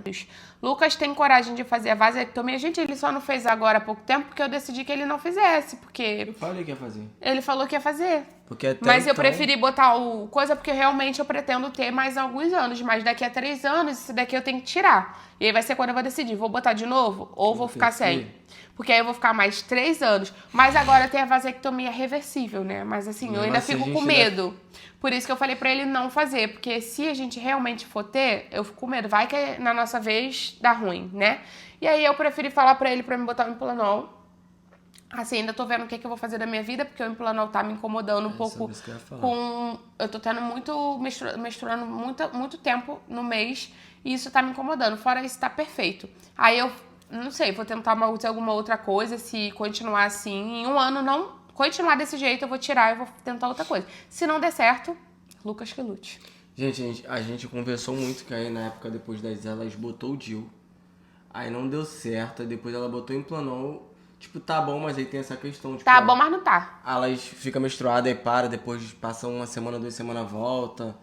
Lucas tem coragem de fazer a vasectomia? Gente, ele só não fez agora há pouco tempo porque eu decidi que ele não fizesse, porque... Eu falei que ia fazer. Ele falou que ia fazer. Porque até mas eu preferi botar o coisa porque realmente eu pretendo ter mais alguns anos. Mas daqui a 3 anos, esse daqui eu tenho que tirar. E aí vai ser quando eu vou decidir, vou botar de novo ou vou ficar sem. Porque aí eu vou ficar mais 3 anos. Mas agora tem a vasectomia reversível, né? Mas assim, eu ainda fico com medo. Por isso que eu falei pra ele não fazer. Porque se a gente realmente for ter, eu fico com medo. Vai que na nossa vez dá ruim, né? E aí eu preferi falar pra ele pra me botar o Implanol. Assim, ainda tô vendo o que eu vou fazer da minha vida, porque o Implanol tá me incomodando um pouco com... Eu tô tendo menstruando muito tempo no mês e isso tá me incomodando. Fora isso, tá perfeito. Aí eu, não sei, vou tentar usar alguma outra coisa, se continuar assim. Em um ano, não continuar desse jeito, eu vou tirar e vou tentar outra coisa. Se não der certo, Lucas que lute. Gente, a gente conversou muito que aí na época, depois das elas, botou o DIU. Aí não deu certo, aí depois ela botou o Implanol. Tipo, tá bom, mas aí tem essa questão. Tipo, tá bom, mas não tá. Elas ficam menstruadas e para, depois passa 1 semana, 2 semanas, volta.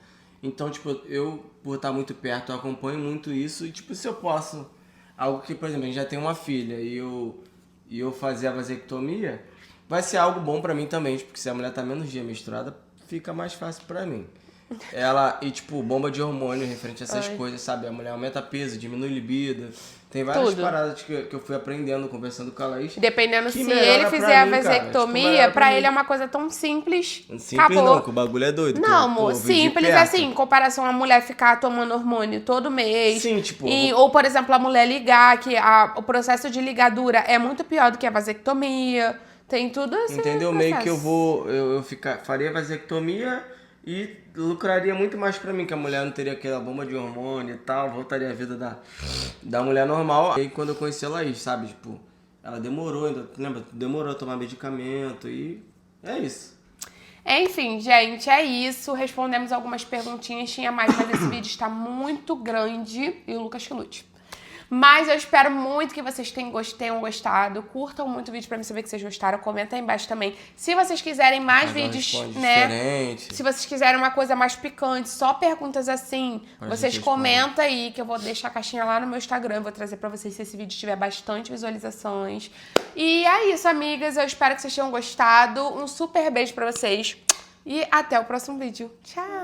Então, tipo, eu, por estar muito perto, eu acompanho muito isso. E, tipo, se eu posso... Algo que, por exemplo, a gente já tem uma filha e eu fazer a vasectomia, vai ser algo bom pra mim também. Porque se a mulher tá menos dia menstruada, fica mais fácil pra mim. E, tipo, bomba de hormônio referente a essas coisas, sabe? A mulher aumenta peso, diminui libido. Tem várias paradas que eu fui aprendendo, conversando com a Laís. Dependendo se ele fizer a vasectomia, tipo, pra ele é uma coisa tão simples. Simples acabou. Não, que o bagulho é doido. Não, amor, simples assim, em comparação a mulher ficar tomando hormônio todo mês. Sim, tipo... Ou, por exemplo, a mulher ligar, que o processo de ligadura é muito pior do que a vasectomia. Tem tudo assim. Entendeu? Meio que eu faria vasectomia e lucraria muito mais pra mim, que a mulher não teria aquela bomba de hormônio e tal, voltaria a vida da mulher normal. E aí quando eu conheci a Laís, sabe, tipo, ela demorou ainda, lembra? Demorou a tomar medicamento e é isso. Enfim, gente, é isso. Respondemos algumas perguntinhas, tinha mais, mas esse vídeo está muito grande e o Lucas que lute. Mas eu espero muito que vocês tenham gostado. Curtam muito o vídeo pra me saber que vocês gostaram. Comenta aí embaixo também. Se vocês quiserem mais vídeos, né? Diferente. Se vocês quiserem uma coisa mais picante, só perguntas assim, vocês comentam aí que eu vou deixar a caixinha lá no meu Instagram. Vou trazer pra vocês se esse vídeo tiver bastante visualizações. E é isso, amigas. Eu espero que vocês tenham gostado. Um super beijo pra vocês. E até o próximo vídeo. Tchau!